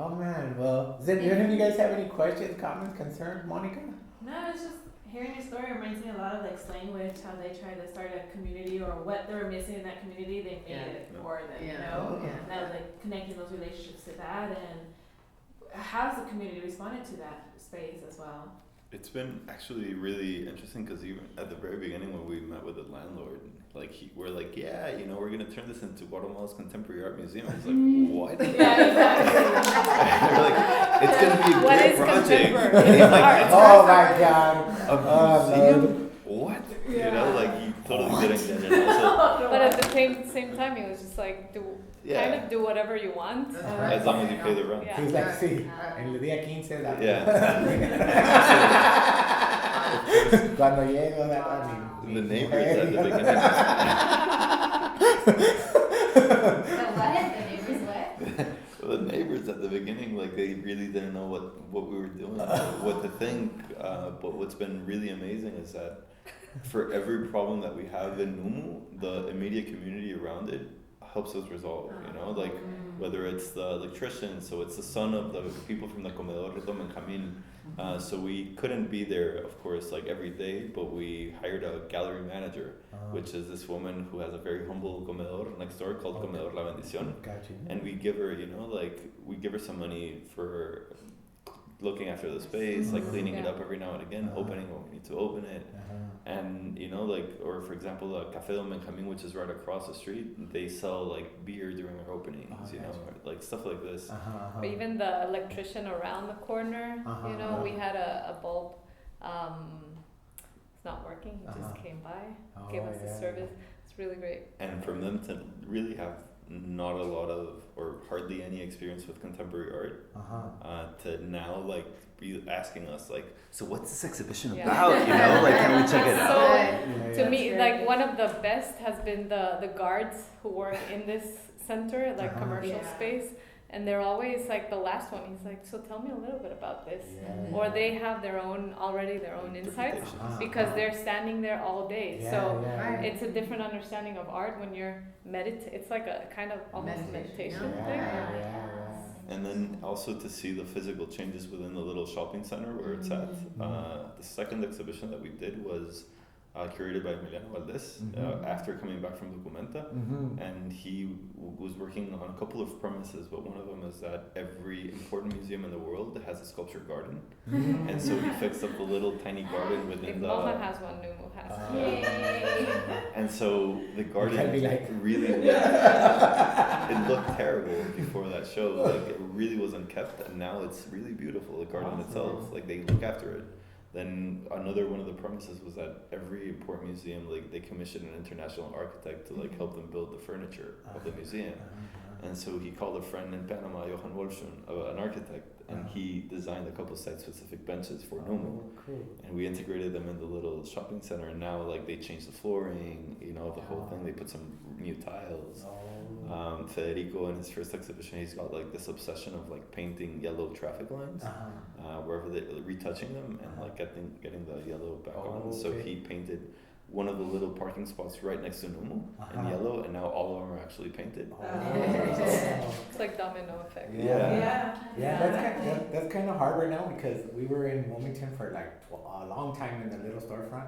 Oh man, well, does any of you guys have any questions, comments, concerns, Monica? No, it's just hearing your story reminds me a lot of like Slanguage, how they tried to start a community, or what they were missing in that community, they made it for them, And that was like connecting those relationships to that. And how has the community responded to that space as well? It's been actually really interesting, because even at the very beginning when we met with the landlord, like we're like, we're gonna turn this into Guatemala's Contemporary Art Museum. He's like, what? Yeah, exactly. We're like, it's gonna be a What great is project. contemporary? And he's like, Oh my God. a museum? What? Like he totally didn't get it. Also, But at the same time, he was just like, kind of do whatever you want. as long as you pay the rent. Yeah. He's like, sí, en el día 15 la Cuando llego, The neighbors at the beginning. The neighbors at the beginning, like they really didn't know what we were doing, what to think. But what's been really amazing is that for every problem that we have in Numu, the immediate community around it helps us resolve. Like whether it's the electrician, so it's the son of the people from the Comedor Benchoam. So we couldn't be there, of course, like every day, but we hired a gallery manager, which is this woman who has a very humble comedor next door called Comedor La Bendición. Gotcha. And we give her, we give her some money for looking after the space, like cleaning it up every now and again, opening when we need to open it. And, or for example, Café del Benjamin, which is right across the street, they sell like beer during our openings, like stuff like this. But even the electrician around the corner, we had a bulb, it's not working, he just came by, gave us the service. It's really great. And from them to really have not a lot of or hardly any experience with contemporary art, to now like be asking us like, so what's this exhibition about? Like can we check it out? So to me, like one of the best has been the guards who work in this center, like commercial space, and they're always like the last one. He's like, so tell me a little bit about this, or they have their own insights because they're standing there all day. So it's a different understanding of art when you're it's like a kind of almost meditation thing. And then also to see the physical changes within the little shopping center where it's at. The second exhibition that we did was curated by Emiliano Valdez after coming back from Documenta, and he was working on a couple of premises, but one of them is that every important museum in the world has a sculpture garden, and so he fixed up a little tiny garden within MoMA has one, Numu has one. And so the garden really it looked terrible before that show, like it really wasn't kept, and now it's really beautiful, the garden itself, like they look after it. Then another one of the premises was that every important museum, like they commissioned an international architect to like help them build the furniture of the museum. And so he called a friend in Panama, Johan Wolfson, an architect, and he designed a couple site-specific benches for Numu. And we integrated them in the little shopping center, and now like they changed the flooring, the whole thing. They put some new tiles. Federico, in his first exhibition, he's got like this obsession of like painting yellow traffic lines wherever they're retouching them and like getting the yellow back on. So he painted one of the little parking spots right next to Numu in yellow, and now all of them are actually painted. It's like domino effect. That's kind of hard right now because we were in Wilmington for like a long time in the little storefront,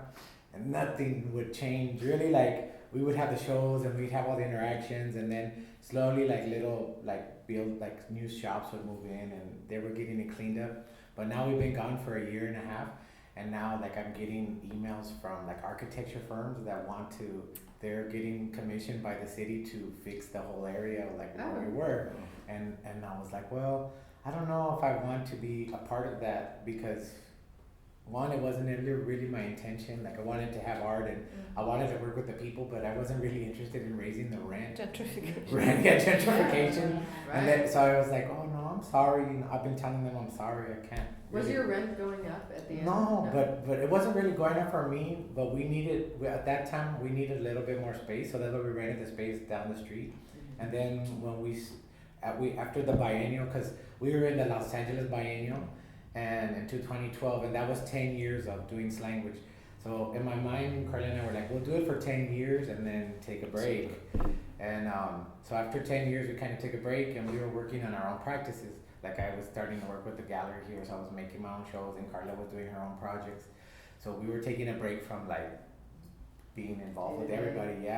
and nothing would change really. Like we would have the shows and we'd have all the interactions, and then slowly like little like build like new shops would move in and they were getting it cleaned up. But now we've been gone for a year and a half, and now like I'm getting emails from like architecture firms that they're getting commissioned by the city to fix the whole area like where we were. And I was like, well, I don't know if I want to be a part of that because one, it wasn't really my intention. Like I wanted to have art and I wanted to work with the people, but I wasn't really interested in raising the rent. Gentrification. And then, so I was like, oh no, I'm sorry. I've been telling them I'm sorry. I can't. Was your rent going up at the end? No, but it wasn't really going up for me. But at that time we needed a little bit more space, so that's why we rented the space down the street. And then when after the biennial, because we were in the Los Angeles biennial, and into 2012, and that was 10 years of doing Slanguage. So in my mind, Carla and I were like, we'll do it for 10 years and then take a break. And so after 10 years, we kind of took a break, and we were working on our own practices. Like I was starting to work with the gallery here, so I was making my own shows, and Carla was doing her own projects. So we were taking a break from like being involved with everybody,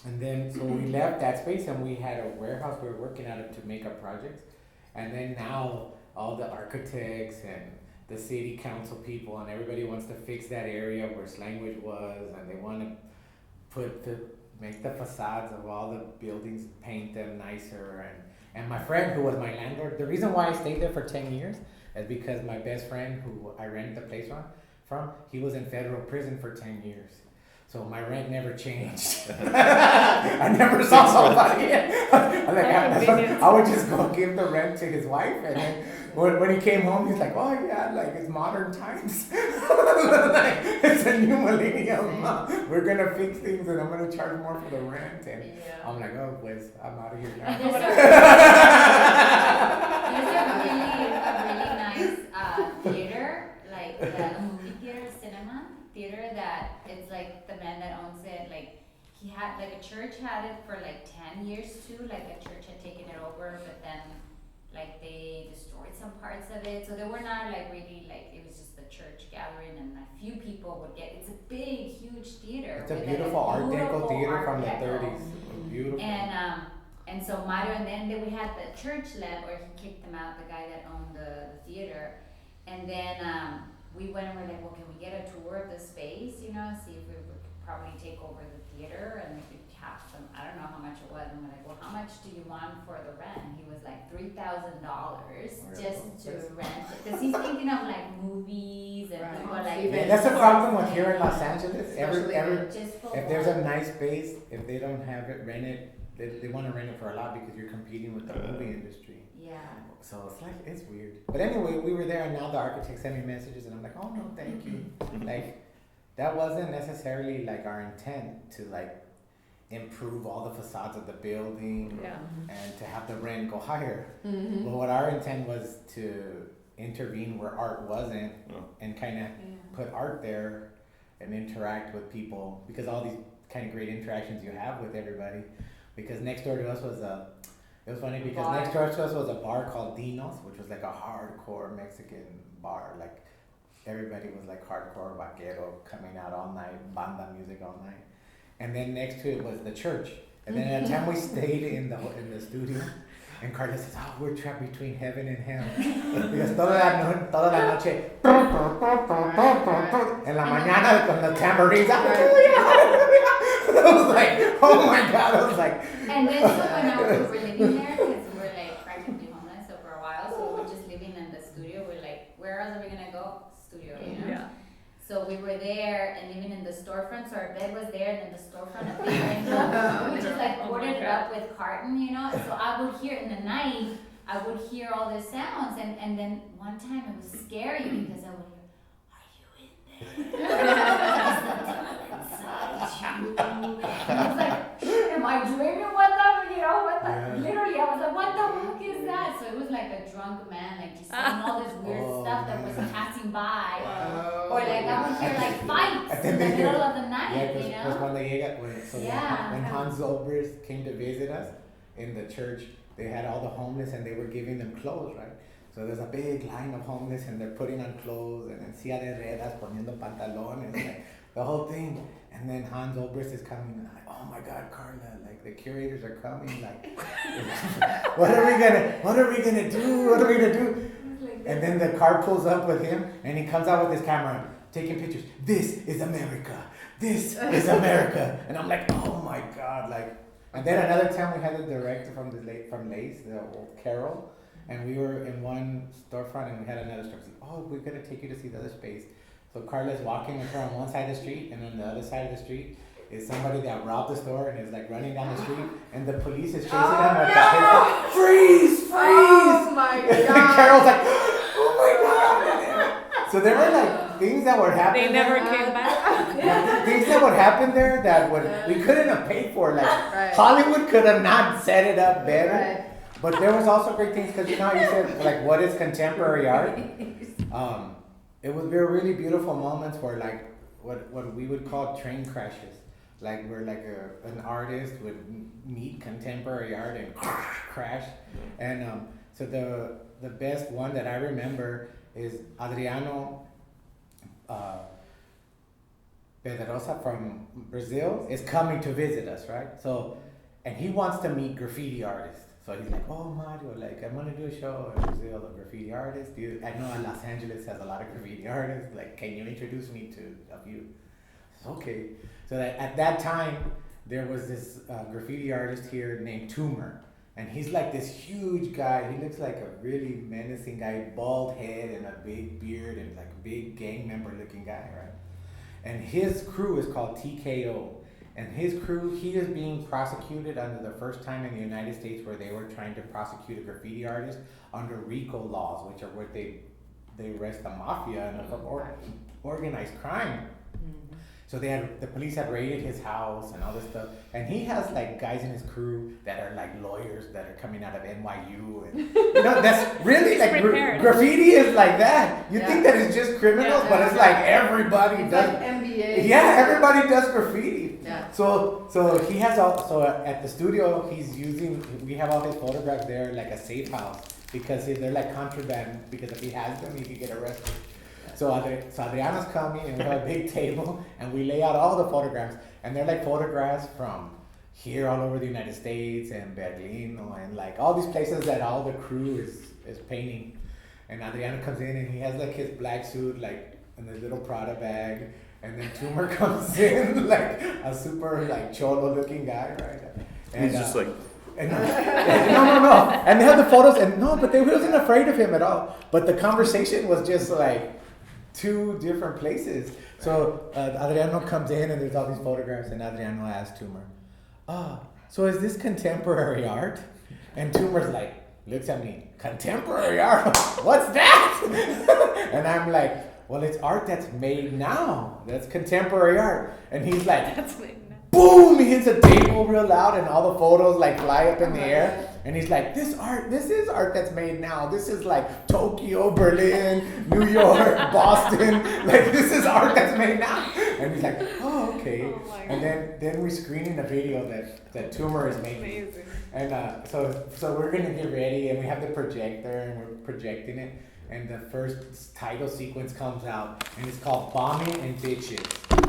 And then, so we left that space, and we had a warehouse we were working out of to make our projects. And then now, all the architects and the city council people and everybody wants to fix that area where Slanguage was, and they want to make the facades of all the buildings, paint them nicer. And my friend who was my landlord, the reason why I stayed there for 10 years is because my best friend who I rented the place from, he was in federal prison for 10 years. So my rent never changed. I never saw somebody. I would just go give the rent to his wife, and then when he came home, he's like, "Oh yeah, like it's modern times. Like, it's a new millennium. We're gonna fix things, and I'm gonna charge more for the rent." And I'm like, "Oh, pues, I'm out of here now." There's a really nice theater, like the movie theater, cinema theater, that it's like the man that owns it, like he had, like, a church had it for like 10 years too, like a church had taken it over, but then like they destroyed some parts of it, so they were not like really, like, it was just a church gathering and a few people would get, it's a big, huge theater. It's a with, beautiful like, Art Deco theater Art from the Deco. 30s. Beautiful. And so Mario, and then we had the church left, or he kicked them out, the guy that owned the theater. And then we went and we're like, well, can we get a tour of the space, you know, see if we would probably take over the theater and if we have some, I don't know how much it was. And we're like, well, how much do you want for the rent? And he was like $3,000 just to rent it. Because he's thinking of like movies and people like. Yeah, that's the problem with here in Los Angeles. Just for If there's a nice space, if they don't have it rented, they want to rent it for a lot because you're competing with the movie industry. Yeah. So it's like, it's weird. But anyway, we were there and now the architect sent me messages and I'm like, oh no, thank you. Like, that wasn't necessarily like our intent to like improve all the facades of the building and to have the rent go higher. Mm-hmm. But what our intent was to intervene where art wasn't and kind of put art there and interact with people, because all these kind of great interactions you have with everybody. Because next door to us was it was funny because next door to us was a bar called Dino's, which was like a hardcore Mexican bar. Like everybody was like hardcore vaquero coming out all night, banda music all night. And then next to it was the church. And then at the time we stayed in the studio, and Carla says, oh, we're trapped between heaven and hell. Because toda la noche, en la mañana con los tambourines, I was like, oh my God, I was like. And then so when we were living there, because we were like practically homeless, so for a while, so we were just living in the studio. We're like, where else are we gonna go? Studio, you know? Yeah. So we were there and living in the storefront, so our bed was there, and then the storefront, a big window. We just like boarded it up with carton, you know? So I would hear in the night, I would hear all the sounds, and then one time it was scary because I would hear, are you in there? And I was like, am I dreaming? What the, you know, what the, literally, I was like, what the fuck is that? So it was like a drunk man, like just saying all this weird stuff that was passing by. Or like I would hear like fights in the middle of the night, you know? When Hans Zollberst came to visit us in the church, they had all the homeless and they were giving them clothes, right? So there's a big line of homeless and they're putting on clothes and en silla de ruedas, poniendo pantalones, like the whole thing. And then Hans Zollberst is coming and I'm like, oh my God, Carla, like the curators are coming, like, what are we gonna do? And then the car pulls up with him and he comes out with his camera taking pictures. This is America. This is America. And I'm like, oh my God, like. And then another time we had the director from Lace, the old Carol, and we were in one storefront and we had another store. Oh, we're gonna take you to see the other space. So Carla's walking with her on one side of the street, and on the other side of the street is somebody that robbed the store and is like running down the street, and the police is chasing him with the pistol. Freeze! Oh my God! And Carol's like, oh my God! So there were like things that would happen. They never came back. Things that would happen there that we couldn't have paid for. Like Hollywood could have not set it up better. Right. But there was also great things because you know how you said like what is contemporary art? It was really beautiful moments where like what we would call train crashes. Like where like an artist would meet contemporary art and crash. And so the best one that I remember is Adriano Pedrosa from Brazil is coming to visit us, right? So, and he wants to meet graffiti artists. So he's like, oh Mario, like I'm gonna do a show in Brazil of graffiti artists. I know Los Angeles has a lot of graffiti artists. Like, can you introduce me to a few? Okay. So that at that time there was this graffiti artist here named Toomer, and he's like this huge guy. He looks like a really menacing guy, bald head and a big beard and like a big gang member looking guy, right? And his crew is called TKO. And his crew, he is being prosecuted under the first time in the United States where they were trying to prosecute a graffiti artist under RICO laws, which are where they arrest the mafia and organized crime. Mm-hmm. So the police had raided his house and all this stuff. And he has like guys in his crew that are like lawyers that are coming out of NYU. And, you know, that's really like graffiti is like that. You think that it's just criminals, but it's like everybody does. Like MBA. Yeah, everybody does graffiti. Yeah. So he has so at the studio we have all his photographs there like a safe house because they're like contraband because if he has them he could get arrested. So Adriana's coming and we have a big table and we lay out all the photographs and they're like photographs from here all over the United States and Berlin and like all these places that all the crew is painting. And Adriano comes in and he has like his black suit like in his little Prada bag. And then Tumor comes in like a super like cholo looking guy, right? And He's just like. and, no. And they had the photos and but they wasn't afraid of him at all. But the conversation was just like two different places. So Adriano comes in and there's all these photographs and Adriano asks Tumor, so is this contemporary art? And Tumor's like, looks at me, contemporary art? What's that? And I'm like, well, it's art that's made now. That's contemporary art. And he's like, That's made now. Boom! He hits a table real loud and all the photos like fly up in the air. And he's like, this is art that's made now. This is like Tokyo, Berlin, New York, Boston. Like, this is art that's made now. And he's like, oh, okay. Oh my And then we're screening a video that Tumor is making. Amazing. And so we're gonna get ready and we have the projector and we're projecting it. And the first title sequence comes out, and it's called Bombing and Bitches.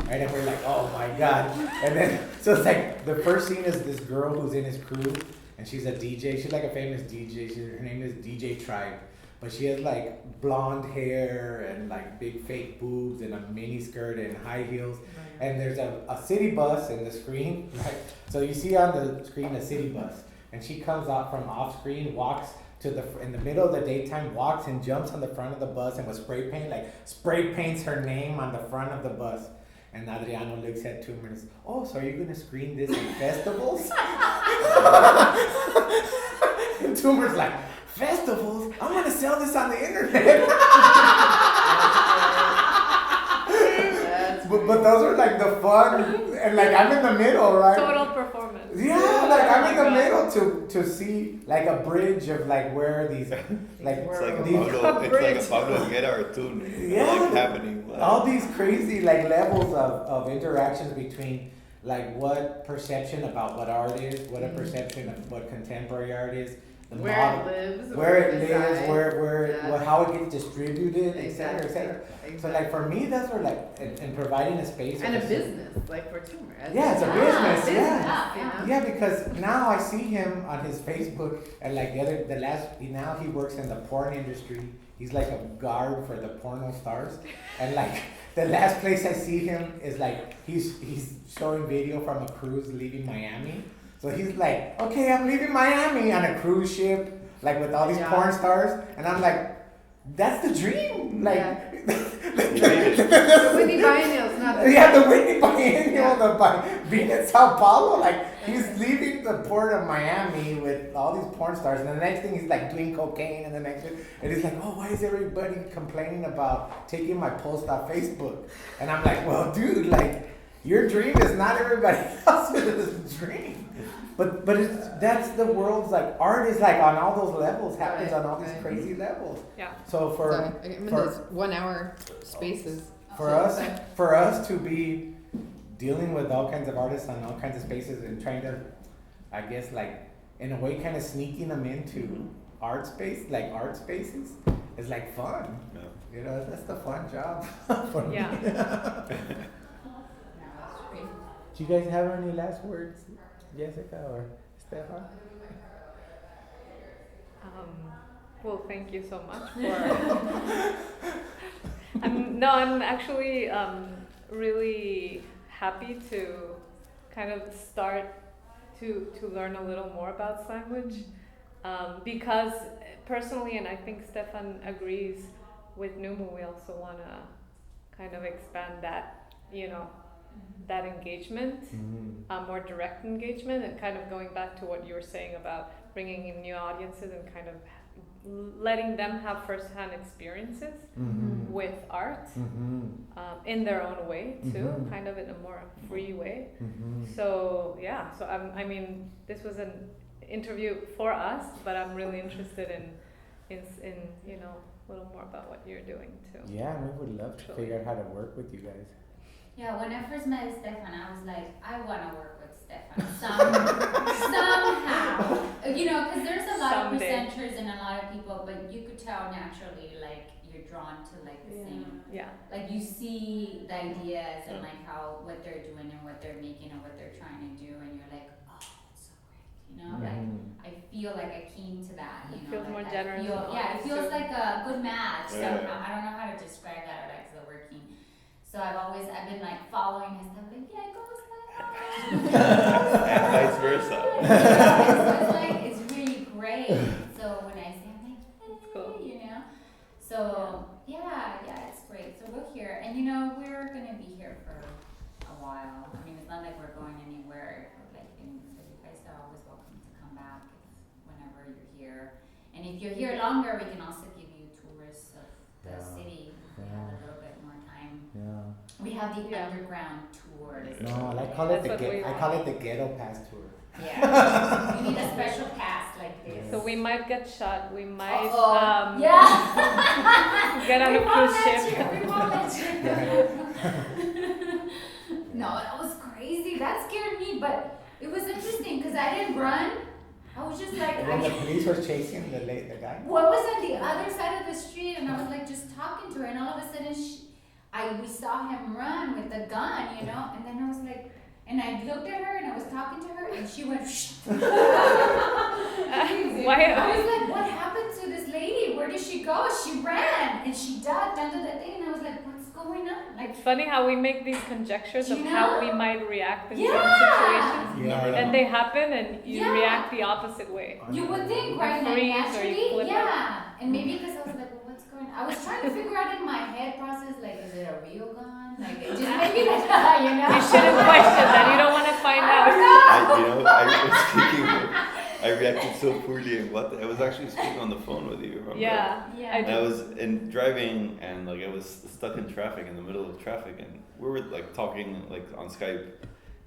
Right? And we're like, oh my God. And then, so it's like, the first scene is this girl who's in his crew, and she's a DJ. She's like a famous DJ. Her name is DJ Tribe. But she has like blonde hair and like big fake boobs and a mini skirt and high heels. And there's a city bus in the screen, right? So you see on the screen a city bus. And she comes out from off screen, walks in the middle of the daytime, walks and jumps on the front of the bus and with spray paints her name on the front of the bus. And Adriano looks at Tumor and says, so are you going to screen this in festivals? And Tumor's like, festivals? I'm going to sell this on the internet. But those are like the fun, and like I'm in the middle, right? Total performance. Yeah, like I'm in the middle to see like a bridge of like where these like It's like these, a Pablo Guerra tune. Like happening. Like. All these crazy like levels of interactions between like what perception about what art is, what a perception of what contemporary art is, the model, where it lives, how it gets distributed, etc., etc. So like for me, those were like in providing a space and a business, like for Tumor. Yeah, it's a business. Yeah. Yeah, because now I see him on his Facebook and like now he works in the porn industry. He's like a guard for the porno stars, and like the last place I see him is like he's showing video from a cruise leaving Miami. So he's like, okay, I'm leaving Miami on a cruise ship, like with all these porn stars, and I'm like, that's the dream, like. The Whitney Biennial's not the the Whitney Biennial, being in Sao Paulo, like he's leaving the port of Miami with all these porn stars, and the next thing he's like doing cocaine, and the next thing, and he's like, why is everybody complaining about taking my post off Facebook? And I'm like, well, dude, like your dream is not everybody else's dream. But that's the world's like art is like on all those levels happens on all these crazy levels. Yeah. So for those 1 hour spaces. For us to be dealing with all kinds of artists on all kinds of spaces and trying to, I guess like in a way kind of sneaking them into art spaces is like fun. Yeah. You know, that's the fun job for me. Do you guys have any last words, Jessica or Stefan? Well, thank you so much for. I'm actually really happy to kind of start to learn a little more about Slanguage, because personally, and I think Stefan agrees with Numu, we also want to kind of expand that, that engagement, more direct engagement, and kind of going back to what you were saying about bringing in new audiences and kind of letting them have first-hand experiences with art in their own way too, kind of in a more free way. So I mean, this was an interview for us, but I'm really interested in a little more about what you're doing too. Yeah, we would love to figure out how to work with you guys. Yeah, when I first met Stefan, I was like, I want to work with Stefan somehow. You know, because there's a lot of presenters and a lot of people, but you could tell naturally, like, you're drawn to like the same. Yeah. Like you see the ideas and like how what they're doing and what they're making and what they're trying to do, and you're like, oh, that's so great. You know, like I feel like I keen to that. You know, feels like more I generous. yeah, it feels like a good match somehow. Yeah. I don't know how to describe that or like the working. So I've been like following his stuff, like yeah, go And vice versa. So it's like it's really great. So when I say, I'm like, hey, cool. you know. So yeah, it's great. So we're here, and you know we're gonna be here for a while. I mean, it's not like we're going anywhere. Like, so you guys are always welcome to come back whenever you're here. And if you're here longer, we can also give you tours of the city. If we have a little bit more time. Yeah. We have the underground tours. No, I call it That's what I call it the ghetto pass tour. Yeah. You need a special pass like this. So we might get shot. We might Yeah. get on a cruise ship. We won't let you. No, that was crazy. That scared me, but it was interesting because I didn't run. I was just like, When the police were chasing the guy. well, I was on the other side of the street and I was like just talking to her, and all of a sudden we saw him run with the gun, you know, and then I was like, and I looked at her and I was talking to her and she went, shh. Why? I was like, what happened to this lady? Where did she go? She ran and she ducked under the thing, and I was like, what's going on? Like, It's funny how we make these conjectures of You how know? we might react in Yeah. certain situations, Yeah. and they happen, and you Yeah. react the opposite way. you would think, right? Like, Freeze or you naturally, flip yeah. And maybe because I was like, well, what's going on? I was trying to figure out in my head process, like, is it a real gun? Like, it just maybe like, you know? You shouldn't question that. You don't want to find out. I reacted so poorly, and I was actually speaking on the phone with you. Remember? Yeah. Yeah. I And do. I was driving, and like I was stuck in traffic in the middle of traffic, and we were like talking like on Skype,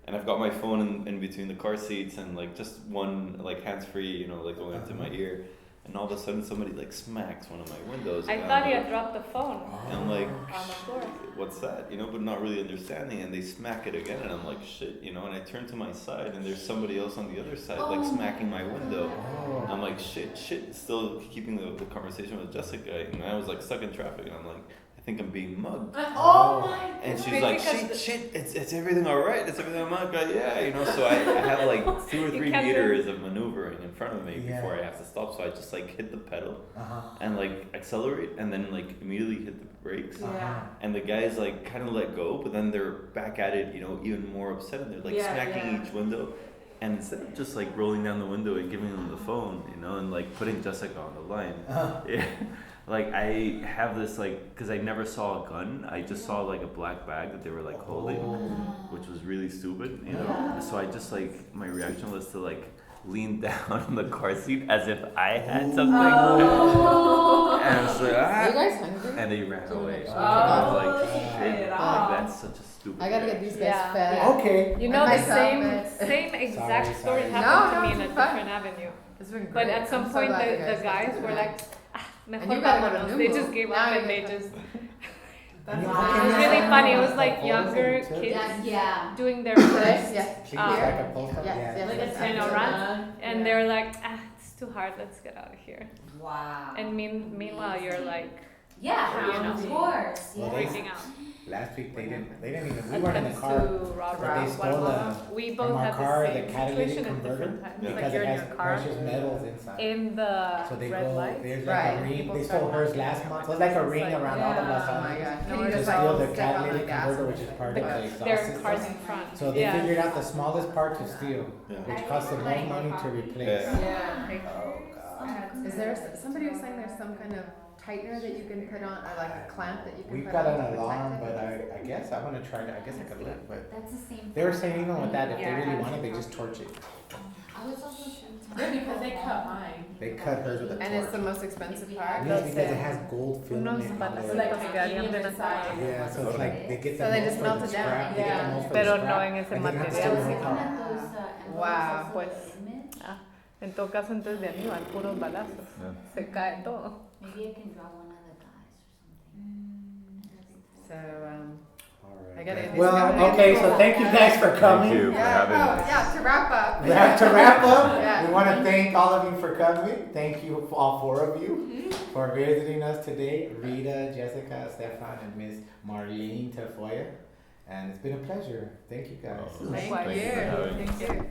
and I've got my phone in between the car seats, and like just one like hands free, you know, like going into my ear, and all of a sudden somebody like smacks one of my windows. I and thought I'm he like, had dropped the phone and I'm like, on the floor. what's that? You know, but not really understanding, and they smack it again, and I'm like, shit, you know, and I turn to my side, and there's somebody else on the other side, like smacking my window. Oh. I'm like, shit, still keeping the conversation with Jessica, and I was like stuck in traffic, and I'm like, I think I'm being mugged. Oh my God. And she's Maybe like, because shit, it's everything all right? It's everything I'm like, yeah, you know, so I have like 2 or 3 can't meters of maneuvering in front of me Yeah. before I have to stop, so I just like hit the pedal Uh-huh. and like accelerate, and then like immediately hit the brakes. Yeah. And the guys like kind of let go, but then they're back at it, you know, even more upset, and they're like smacking each window. And instead of just like rolling down the window and giving them the phone, you know, and like putting Jessica on the line, yeah, like I have this like, because I never saw a gun, I just saw like a black bag that they were like holding, which was really stupid, you know. Yeah. So I just like, my reaction was to like lean down on the car seat as if I had something. Oh. And I was like, Are you guys hungry? and they ran away. Oh, I was like, shit. shit, Oh. like that's such a stupid I gotta get these guys Yeah. fed. Okay. You know, Like the myself, same exact Sorry. story No, happened to no, me in a it's fine. different avenue. It's been great. But at some I'm so point, glad you the guys were like, And mejor you gotta go to vámonos. They Numo. just gave Now up you and they get- just. That's You know, awesome. It was okay. really funny. It was like Proposal younger too? kids Yeah. doing their Yes, first, yes. Please, Um, like a post up, yes, yeah. yes. Like a You know, tent run, and they're like, it's too hard. Let's get out of here. Wow. And meanwhile, you're like yeah, you know. of course. Well, Yeah. freaking out. Last week they didn't even, we Attempts weren't in the car. to rob but they stole Guatemala. We from both our had car, the the same catalytic situation at converter, different times. because Like you're it in has your car precious metals inside. in the So they red go, light. there's Right. like a ring, People they start stole hers knocking last on month, it. so it's like a ring It's like, around all of Los Oh my Angeles. gosh. No, Can you it's To just like steal the step on the catalytic gas? converter, which is part of the exhaust Their system. cars in front. So they Yeah. figured out the smallest part to steal, Yeah. which cost them more money to replace. Yeah. Yeah. Oh, God. Is there, somebody was saying there's some kind of tightener that you can put on, or like a clamp that you can We've put got on an to protect alarm, it? but I guess I'm gonna try to, I guess I could look, but That's the same. they were saying even with that, if they Yeah. really wanted, they just torch it. I was also thinking. Yeah, because they cut mine. They cut hers with a And it's the torch. most expensive part? Yes, because it has gold film in Unos it. on balazos the- like que habían de inside. nacer. Yeah, so it's like they get the So they most just for melt the it down. scrap, they get the Yeah. most for Pero the no scrap, en ese and then have to material, steal So the one car. of those envelopes Wow, also pues. with the image. En todo caso, entonces de Aníbal, puros balazos. Se cae todo. Maybe I can draw one of the guys or something. So, All I I gotta get Well, okay, so thank you guys for coming. Thank you for having us. Yeah, to wrap up. To wrap up, Yeah. we want to thank all of you for coming. Thank you, all four of you, for visiting us today. Rita, Jessica, Stefan, and Miss Marlene Tafoya. And it's been a pleasure. Thank you guys. Oh, Thank thank you for having us. you.